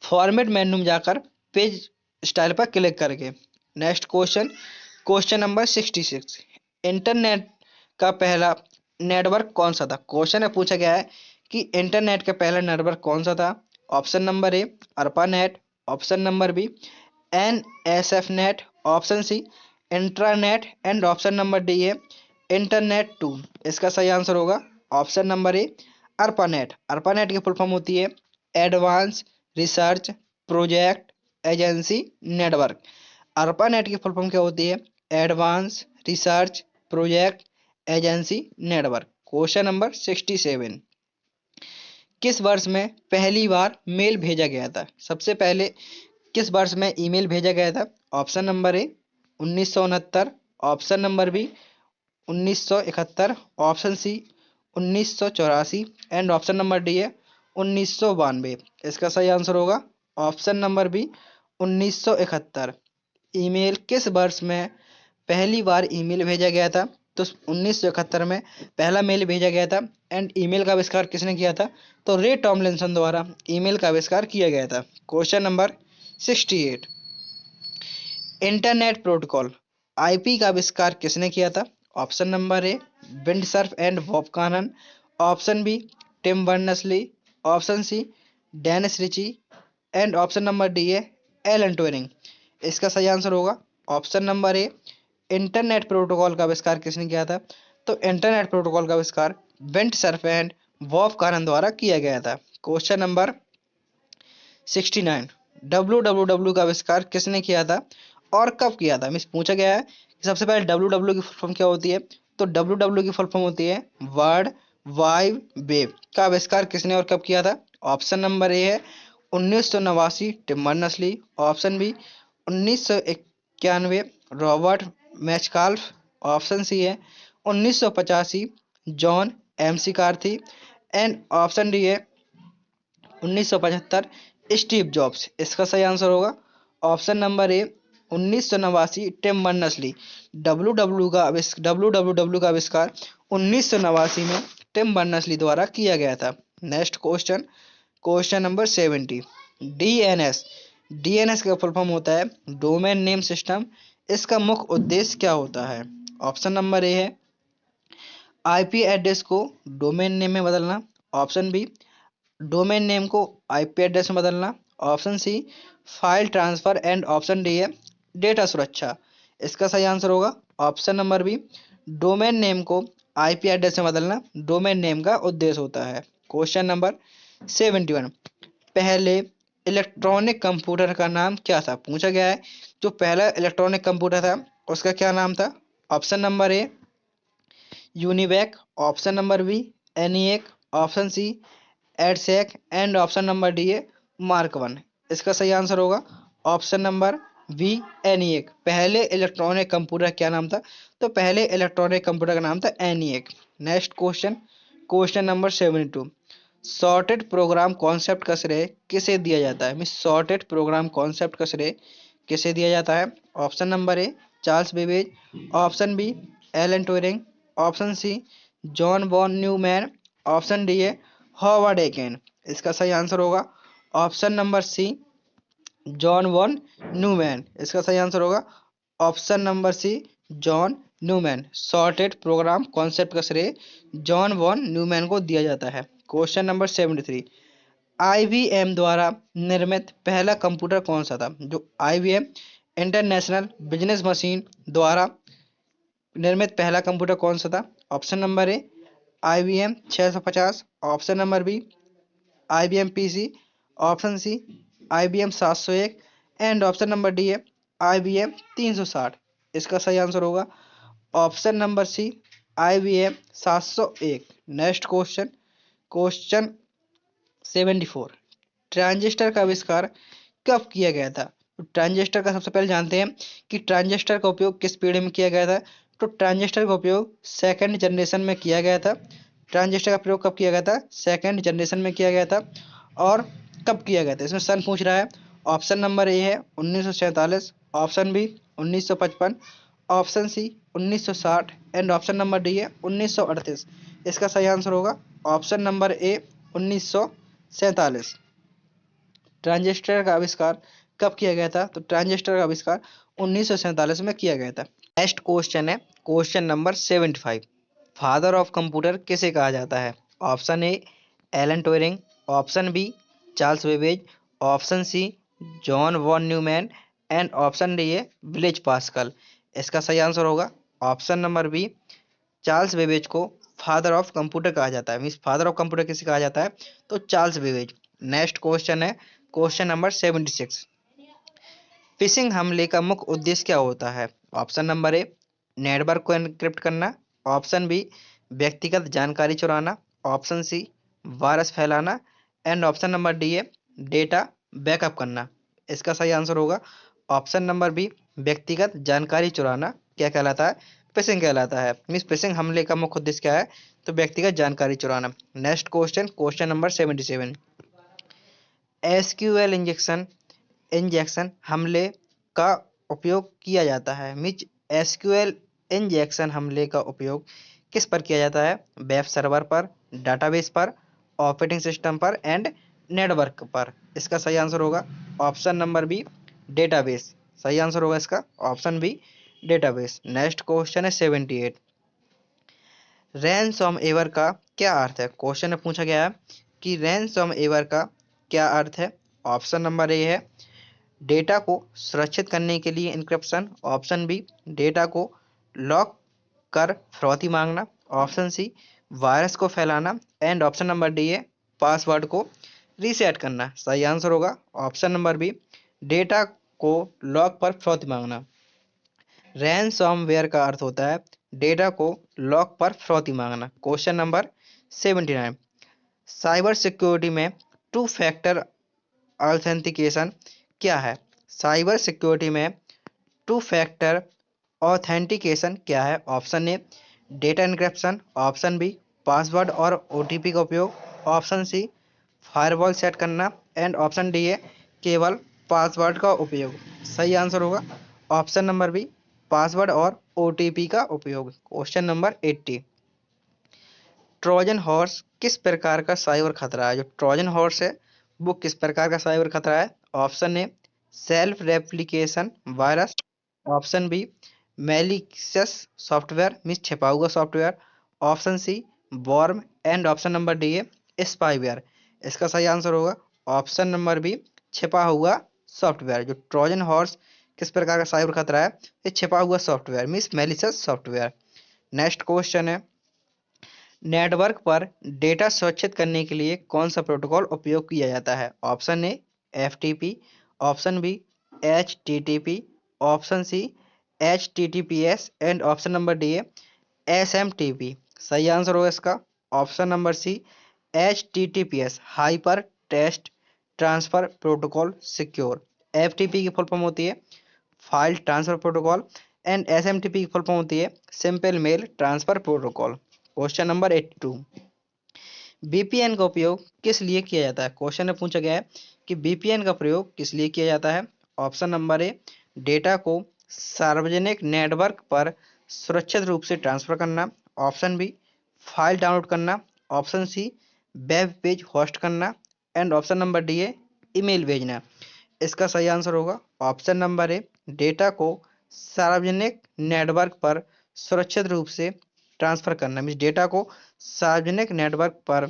format menu में जाकर पेज स्टाइल पर क्लिक करके। Next question, question number 66, internet का पहला नेटवर्क कौन सा था। क्वेश्चन में पूछा गया है कि इंटरनेट का पहला नेटवर्क कौन सा था। Option number A ARPANET, option number B NSF net, option C intranet, and option number D है इंटरनेट 2। इसका सही आंसर होगा option number A ARPANET. ARPANET की फुल फॉर्म होती है advance research project agency network. ARPANET की full form क्या होती है, advance research project agency network. Question number 67, किस वर्ष में पहली बार मेल भेजा गया था। सबसे पहले किस वर्ष में ईमेल भेजा गया था। Option number A 1969, option number B 1971, option C 1984, and option number D है 1992। इसका सही आंसर होगा ऑप्शन नंबर बी 1971। ईमेल किस वर्ष में पहली बार ईमेल भेजा गया था, तो 1971 में पहला मेल भेजा गया था। एंड ईमेल का आविष्कार किसने किया था, तो रे टॉमलिंसन द्वारा ईमेल का आविष्कार किया गया था। Question number 68, internet protocol IP का आविष्कार किसने किया था। Option number A Vint Cerf and Bob Kahn, option B Tim Berners-Lee, option C Dennis Ritchie, and option number D है एलन ट्यूरिंग। इसका सही आंसर होगा option number A internet protocol का आविष्कार किसने किया था, तो इंटरनेट प्रोटोकॉल का आविष्कार विंडसर्फ एंड बॉब कानन द्वारा किया गया था। क्वेश्चन नंबर 69, WWW का आविष्कार किसने किया था। और कब किया था। मिस पूछा गया है कि सबसे पहले डब्ल्यू डब्ल्यू की फुल फॉर्म क्या होती है, तो डब्ल्यू डब्ल्यू की फुल फॉर्म होती है वर्ल्ड वाइड वेब का आविष्कार किसने और कब किया था। ऑप्शन नंबर ए है 1989 Tim Berners Lee. Option B 1991 Robert Metcalfe. Option C है 1985 John M C Carthy. And option D है 1975 स्टीव जॉब्स। इसका सही आंसर होगा option number A 1989 Tim Berners Lee. W का आविष्कार 1989 में टिम बर्नर्स ली द्वारा किया गया था। Next question, question number 70। DNS, DNS का फुल फॉर्म होता है डोमेन नेम सिस्टम। इसका मुख्य उद्देश्य क्या होता है। ऑप्शन नंबर ए है आईपी एड्रेस को डोमेन नेम में बदलना। ऑप्शन बी डोमेन नेम को आईपी एड्रेस में बदलना। Option C file transfer. And option D है डेटा सुरक्षा। इसका सही आंसर होगा option number B domain name को आईपी एड्रेस में बदलना डोमेन नेम का उद्देश्य होता है। Question number 71। पहले इलेक्ट्रॉनिक कंप्यूटर का नाम क्या था। पूछा गया है जो पहला इलेक्ट्रॉनिक कंप्यूटर था उसका क्या नाम था। Option number A UNIVAC. Option number B ENIAC. Option C EDSAC. And option number D है मार्क वन। इसका सही आंसर होगा ऑप्शन नंबर बी एनिएक। पहले इलेक्ट्रॉनिक कंप्यूटर क्या नाम था, तो पहले इलेक्ट्रॉनिक कंप्यूटर का नाम था ENIAC. Next question, question number 72। Sorted program concept का श्रेय किसे दिया जाता है। मीन सॉर्टेड प्रोग्राम कॉन्सेप्ट का श्रेय किसे दिया जाता है। Option number A Charles Babbage. Option B Alan Turing. Option C John von Neumann. Option D है हॉवर्ड एकेन। इसका सही आंसर होगा option number C John von Neumann. इसका सही आंसर होगा option number C John Neumann. Stored program concept का श्रेय John von Newman को दिया जाता है। Question number 73। आईबीएम द्वारा निर्मित पहला कंप्यूटर कौन सा था। जो आईबीएम इंटरनेशनल बिजनेस मशीन द्वारा निर्मित पहला कंप्यूटर कौन सा था। Option number A IBM 650। Option number B IBM PC. Option C IBM 701। And option number D है आईबीएम 360। इसका सही आंसर होगा option number C IBM 701। Next question, question 74। Transistor का आविष्कार कब किया गया था। तो ट्रांजिस्टर का सबसे पहले जानते हैं कि ट्रांजिस्टर का उपयोग किस पीढ़ी में किया गया था। तो ट्रांजिस्टर का उपयोग सेकंड जनरेशन में किया गया था। ट्रांजिस्टर का प्रयोग कब किया गया था, सेकंड जनरेशन में किया गया था। और कब किया गया था, इसमें सन पूछ रहा है। ऑप्शन नंबर ए है 1947। Option B 1955। Option C 1960। And option number D है 1938। इसका सही आंसर होगा ऑप्शन नंबर ए 1947। ट्रांजिस्टर का आविष्कार कब किया गया था, तो ट्रांजिस्टर का आविष्कार 1947 में किया गया था। नेक्स्ट क्वेश्चन है question number 75। Father of computer किसे कहा जाता है। Option A Alan Turing. Option B Charles Babbage. Option C John von Neumann. And option D है ब्लेज पास्कल। इसका सही आंसर होगा option number B Charles Babbage को फादर ऑफ कंप्यूटर कहा जाता है। मीन्स फादर ऑफ कंप्यूटर किसे कहा जाता है, तो चार्ल्स बेबेज। नेक्स्ट क्वेश्चन है क्वेश्चन नंबर 76। फिशिंग हमले का मुख्य उद्देश्य क्या होता है। ऑप्शन नंबर ए नेटवर्क को एनक्रिप्ट करना। ऑप्शन बी व्यक्तिगत जानकारी चुराना। ऑप्शन सी वायरस फैलाना। एंड ऑप्शन नंबर डी है डेटा बैकअप करना। इसका सही आंसर होगा ऑप्शन नंबर बी व्यक्तिगत जानकारी चुराना क्या कहलाता है, फिशिंग कहलाता है। मीन्स फिशिंग हमले का मुख्य उद्देश्य क्या है, तो व्यक्तिगत जानकारी चुराना। Next question, question number 77। SQL injection हमले का उपयोग किया जाता है। मीन्स एसक्यूएल इंजेक्शन हमले का उपयोग किस पर किया जाता है, वेब सर्वर पर, डाटाबेस पर, ऑपरेटिंग सिस्टम पर एंड नेटवर्क पर। इसका सही आंसर होगा ऑप्शन नंबर बी डेटाबेस। सही आंसर होगा इसका option B database. Next question है 78। रैनसम एवर का क्या अर्थ है। क्वेश्चन में पूछा गया है कि रैनसम एवर का क्या अर्थ है। ऑप्शन नंबर ए है डेटा को सुरक्षित करने के लिए इंक्रिप्शन। ऑप्शन बी डेटा को लॉक कर फिरौती मांगना। ऑप्शन सी वायरस को फैलाना। एंड ऑप्शन नंबर डी है पासवर्ड को रीसेट करना। सही आंसर होगा ऑप्शन नंबर बी डेटा को लॉक पर फिरौती मांगना। रैनसमवेयर का अर्थ होता है डेटा को लॉक पर फिरौती मांगना। Question number 79। साइबर सिक्योरिटी में टू फैक्टर ऑथेंटिकेशन क्या है? साइबर सिक्योरिटी में टू फैक्टर ऑथेंटिकेशन क्या है? Option A data encryption, option B password और ओटीपी का उपयोग, ऑप्शन सी फायरवॉल सेट करना एंड ऑप्शन डी है केवल पासवर्ड का उपयोग। सही आंसर होगा ऑप्शन नंबर बी पासवर्ड और ओटीपी का उपयोग। Question number 80। ट्रोजन हॉर्स किस प्रकार का साइबर खतरा है? जो ट्रोजन हॉर्स है वो किस प्रकार का साइबर खतरा है? Option A self replication virus, option B malicious software means छिपा हुआ software, option C worm and option number D है स्पाईवेयर। इसका सही आंसर होगा ऑप्शन नंबर बी छिपा हुआ सॉफ्टवेयर। जो ट्रोजन हॉर्स किस प्रकार का साइबर खतरा है? ये छिपा हुआ software means malicious software. Next question है नेटवर्क पर डेटा सुरक्षित करने के लिए कौन सा प्रोटोकॉल उपयोग किया जाता है? Option A FTP, option B HTTP, option C HTTPS and option number D है एसएमटीपी। सही आंसर होगा इसका option number C HTTPS hyper text transfer protocol secure. FTP की फुल फॉर्म होती है file transfer protocol and SMTP की full form होती है simple mail transfer protocol. Question number 82। VPN का उपयोग किस लिए किया जाता है? क्वेश्चन में पूछा गया है कि बीपीएन का प्रयोग किस लिए किया जाता है? ऑप्शन नंबर ए डेटा को सार्वजनिक नेटवर्क पर सुरक्षित रूप से ट्रांसफर करना, ऑप्शन बी फाइल डाउनलोड करना, option C web page host करना एंड ऑप्शन नंबर डी है ईमेल भेजना। इसका सही आंसर होगा ऑप्शन नंबर ए डेटा को सार्वजनिक नेटवर्क पर सुरक्षित रूप से ट्रांसफर करना मीन्स डेटा को सार्वजनिक नेटवर्क पर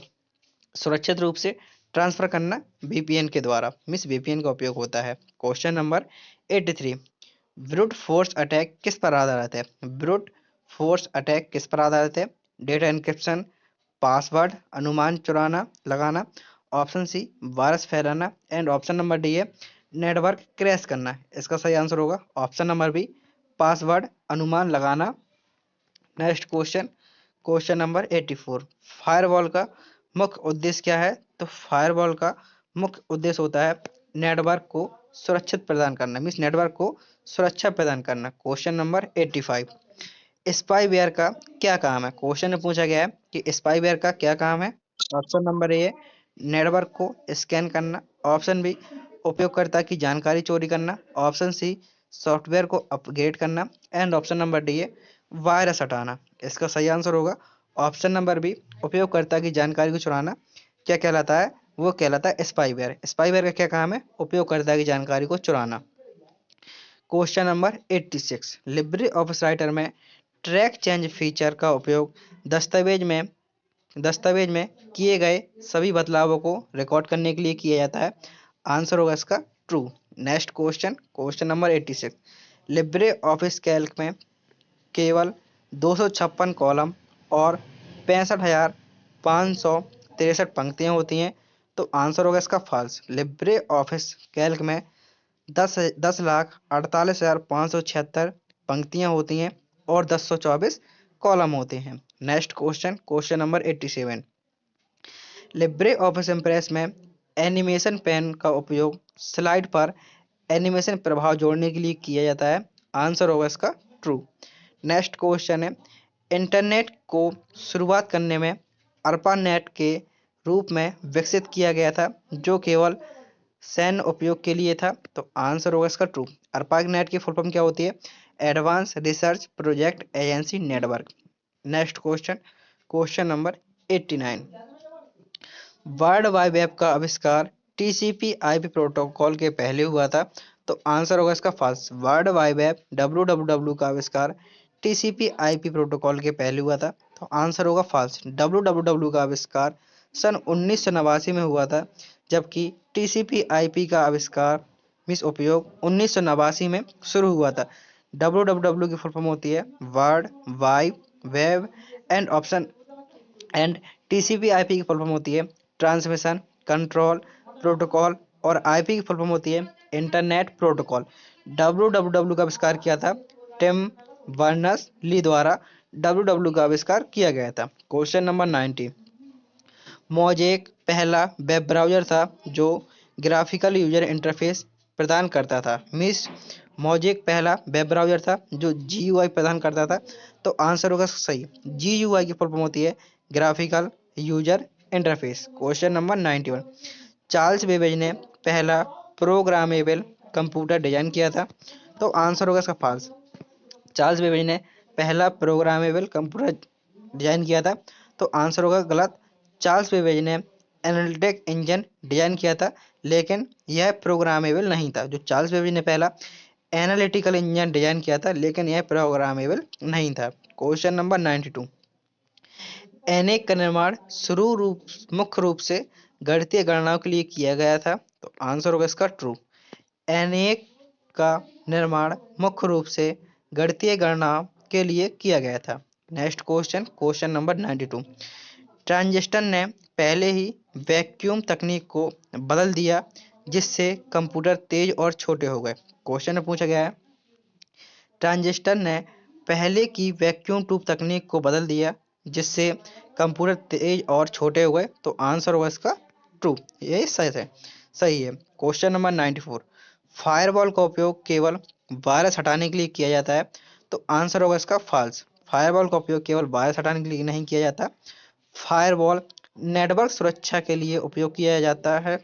सुरक्षित रूप से ट्रांसफर करना वीपीएन के द्वारा मीन्स वीपीएन का उपयोग होता है। Question number 83। Brute force attack किस पर आधारित है? ब्रूट फोर्स अटैक किस पर आधारित है? डेटा एन्क्रिप्शन, पासवर्ड अनुमान चुराना लगाना, ऑप्शन सी वायरस फैलाना एंड ऑप्शन नंबर डी है नेटवर्क क्रैश करना। इसका सही आंसर होगा ऑप्शन नंबर बी पासवर्ड अनुमान लगाना। Next question question number 84। Firewall का मुख्य उद्देश्य क्या है? तो फायरवॉल का मुख्य उद्देश्य होता है नेटवर्क को सुरक्षित प्रदान करना मीन्स नेटवर्क को सुरक्षा प्रदान करना। Question number 85। स्पाईवेयर का क्या काम है? क्वेश्चन में पूछा गया है कि स्पाईवेयर का क्या काम है? ऑप्शन नंबर ए नेटवर्क को स्कैन करना, ऑप्शन बी उपयोगकर्ता की जानकारी चोरी करना, ऑप्शन सी सॉफ्टवेयर को अपग्रेड करना एंड ऑप्शन नंबर डी है वायरस हटाना। इसका सही आंसर होगा ऑप्शन नंबर बी उपयोगकर्ता की जानकारी को चुराना। क्या कहलाता है? वो कहलाता है स्पाईवेयर। स्पाईवेयर का क्या काम है? उपयोगकर्ता की जानकारी को चुराना। Question number 86। Libre office writer में ट्रैक चेंज फीचर का उपयोग दस्तावेज में किए गए सभी बदलावों को रिकॉर्ड करने के लिए किया जाता है। आंसर होगा इसका true. Next question question number 86। Libre Office Calc में केवल 256 कॉलम और 65,563 पंक्तियां होती हैं। तो आंसर होगा इसका फॉल्स। लिब्रे ऑफिस कैल्क में 10,48,576 पंक्तियां होती हैं और 1024 कॉलम होते हैं। Next question question number 87। Libre office impress में एनिमेशन पेन का उपयोग स्लाइड पर एनिमेशन प्रभाव जोड़ने के लिए किया जाता है। आंसर होगा इसका ट्रू। नेक्स्ट क्वेश्चन है इंटरनेट को शुरुआत करने में अर्पानेट के रूप में विकसित किया गया था जो केवल सैन्य उपयोग के लिए था। तो आंसर होगा इसका ट्रू। अर्पानेट की फुल फॉर्म क्या होती है? Advance research project agency network. Next question question number 89। World wide web का आविष्कार टीसीपी आईपी प्रोटोकॉल के पहले हुआ था। तो आंसर होगा इसका false. World wide web W का आविष्कार टीसीपी आईपी प्रोटोकॉल के पहले हुआ था। तो आंसर होगा फॉल्स। डब्ल्यू का आविष्कार सन 1989 में हुआ था जबकि टीसीपी आईपी का आविष्कार मीन्स उपयोग 1989 में शुरू हुआ था। डब्ल्यू की फुल फॉर्म होती है world wide web and option and TCP IP की फुल फॉर्म होती है ट्रांसमिशन कंट्रोल प्रोटोकॉल और आईपी की फुल फॉर्म होती है इंटरनेट प्रोटोकॉल। www का आविष्कार किया था टिम बर्नर्स ली द्वारा www का आविष्कार किया गया था। क्वेश्चन नंबर 90, मोज़ेक पहला वेब ब्राउज़र था जो ग्राफिकल यूजर इंटरफेस प्रदान करता था। मिस मोज़ेक पहला वेब ब्राउज़र था जो GUI प्रदान करता था। तो आंसर होगा सही। GUI की फुल फॉर्म होती है graphical user interface. Question number 91, Charles Babbage ने पहला प्रोग्रामेबल कंप्यूटर डिजाइन किया था। तो आंसर होगा इसका फॉल्स। चार्ल्स बेबेज ने पहला प्रोग्रामेबल कंप्यूटर डिजाइन किया था। तो आंसर होगा गलत। चार्ल्स बेबेज ने एनालिटिक इंजन डिजाइन किया था, लेकिन यह प्रोग्रामेबल नहीं था। जो चार्ल्स बेबेज ने पहला एनालिटिकल इंजन डिजाइन किया था, लेकिन यह प्रोग्रामेबल नहीं था। क्वेश्चन नंबर 92, एनेक का निर्माण मुख्य रूप से गणितीय गणनाओं के लिए किया गया था। तो आंसर होगा इसका ट्रू। एनेक का निर्माण मुख्य रूप से गणितीय गणनाओं के लिए किया गया था। Next question, question number 92, transistor ने पहले ही वैक्यूम तकनीक को बदल दिया जिससे कंप्यूटर तेज और छोटे हो गए। क्वेश्चन में पूछा गया है ट्रांजिस्टर ने पहले की वैक्यूम ट्यूब तकनीक को बदल दिया जिससे कंप्यूटर तेज और छोटे हो गए। तो आंसर होगा इसका ट्रू, ये सही है। क्वेश्चन नंबर 94, फायरवॉल का उपयोग केवल वायरस हटाने के लिए किया जाता है। तो आंसर होगा इसका फॉल्स। फायरवॉल का उपयोग केवल वायरस हटाने के लिए नहीं किया जाता। फायरवॉल नेटवर्क सुरक्षा के लिए उपयोग किया जाता है,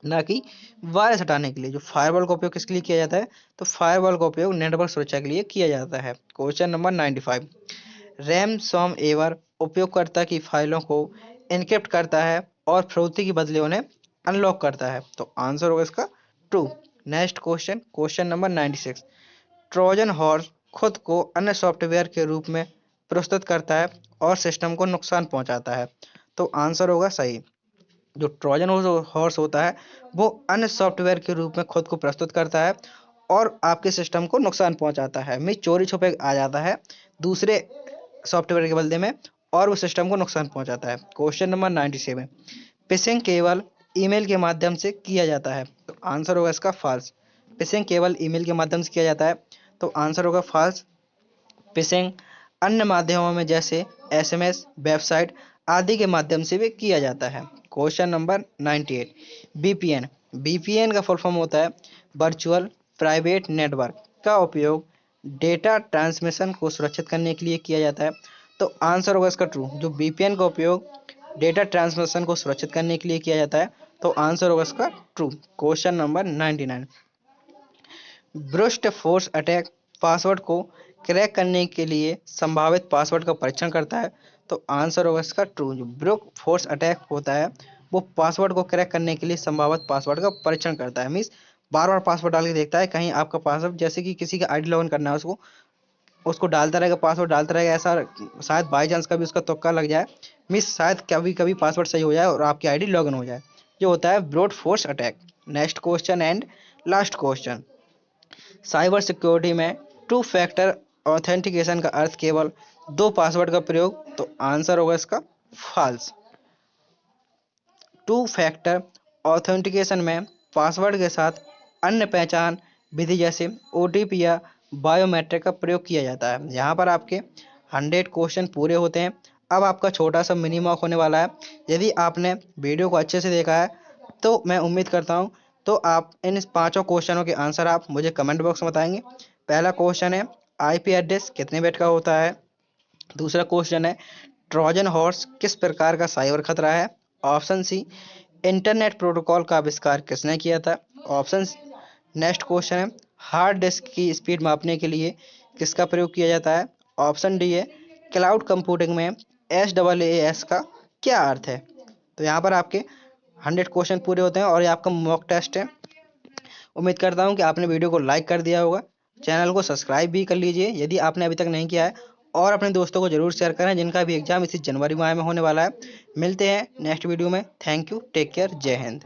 ना कि वायरस हटाने के लिए। जो फायरवॉल का उपयोग किसके लिए किया जाता है? तो फायरवॉल का उपयोग नेटवर्क सुरक्षा के लिए किया जाता है। क्वेश्चन नंबर 95, रैनसम एवर उपयोगकर्ता की फाइलों को एन्क्रिप्ट करता है और फिरौती के बदले उन्हें अनलॉक करता है। तो आंसर होगा इसका true. Next question, question number 96, Trojan horse खुद को अन्य सॉफ्टवेयर के रूप में प्रस्तुत करता है और सिस्टम को नुकसान पहुंचाता है। तो आंसर होगा सही। जो ट्रोजन हॉर्स होता है वो अन्य सॉफ्टवेयर के रूप में खुद को प्रस्तुत करता है और आपके सिस्टम को नुकसान पहुंचाता है। मीन चोरी छुपे आ जाता है दूसरे सॉफ्टवेयर के बदले में और वो सिस्टम को नुकसान पहुंचाता है। क्वेश्चन नंबर 97, फिशिंग केवल ईमेल के माध्यम से किया जाता है। तो आंसर होगा इसका फॉल्स। फिशिंग केवल ईमेल के माध्यम से किया जाता है। तो आंसर होगा फॉल्स। फिशिंग अन्य माध्यमों में जैसे SMS, वेबसाइट आदि के माध्यम से भी किया जाता है। Question number 98, VPN। VPN का फुल फॉर्म होता है वर्चुअल प्राइवेट नेटवर्क का उपयोग डेटा ट्रांसमिशन को सुरक्षित करने के लिए किया जाता है। तो आंसर होगा इसका ट्रू। जो VPN का उपयोग डेटा ट्रांसमिशन को सुरक्षित करने के लिए किया जाता है। तो आंसर होगा इसका true. Question number 99, brute force attack password को क्रैक करने के लिए संभावित पासवर्ड का परीक्षण करता है। तो आंसर होगा इसका ट्रू। जो ब्रूट फोर्स अटैक होता है वो पासवर्ड को क्रैक करने के लिए संभावित पासवर्ड का परीक्षण करता है। मीन्स बार बार पासवर्ड डाल के देखता है कहीं आपका पासवर्ड, जैसे कि किसी का आईडी लॉगिन करना है उसको उसको डालता रहेगा, पासवर्ड डालता रहेगा, ऐसा शायद बाई चांस कभी उसका तुक्का लग जाए, मिस शायद कभी कभी पासवर्ड सही हो जाए और आपकी आईडी लॉगिन हो जाए। जो होता है brute force attack. Next question and last question, cyber security में टू फैक्टर ऑथेंटिकेशन का अर्थ केवल दो पासवर्ड का प्रयोग। तो आंसर होगा इसका फॉल्स। टू फैक्टर ऑथेंटिकेशन में पासवर्ड के साथ अन्य पहचान विधि जैसे OTP या बायोमेट्रिक का प्रयोग किया जाता है। यहाँ पर आपके 100 क्वेश्चन पूरे होते हैं। अब आपका छोटा सा मिनी मॉक होने वाला है। यदि आपने वीडियो को अच्छे से देखा है तो मैं उम्मीद करता हूँ तो आप इन 5 क्वेश्चनों के आंसर आप मुझे कमेंट बॉक्स में बताएंगे। पहला क्वेश्चन है IP एड्रेस कितने बिट का होता है। दूसरा क्वेश्चन है ट्रोजन हॉर्स किस प्रकार का साइबर खतरा है। ऑप्शन सी, इंटरनेट प्रोटोकॉल का आविष्कार किसने किया था। ऑप्शन नेक्स्ट क्वेश्चन है हार्ड डिस्क की स्पीड मापने के लिए किसका प्रयोग किया जाता है। ऑप्शन डी है क्लाउड कंप्यूटिंग में SaaS का क्या अर्थ है। तो यहाँ पर आपके 100 क्वेश्चन पूरे होते हैं और ये आपका मॉक टेस्ट है। उम्मीद करता हूँ कि आपने वीडियो को लाइक कर दिया होगा। चैनल को सब्सक्राइब भी कर लीजिए यदि आपने अभी तक नहीं किया है, और अपने दोस्तों को जरूर शेयर करें जिनका भी एग्जाम इसी जनवरी माह में होने वाला है। मिलते हैं नेक्स्ट वीडियो में। थैंक यू, टेक केयर, जय हिंद।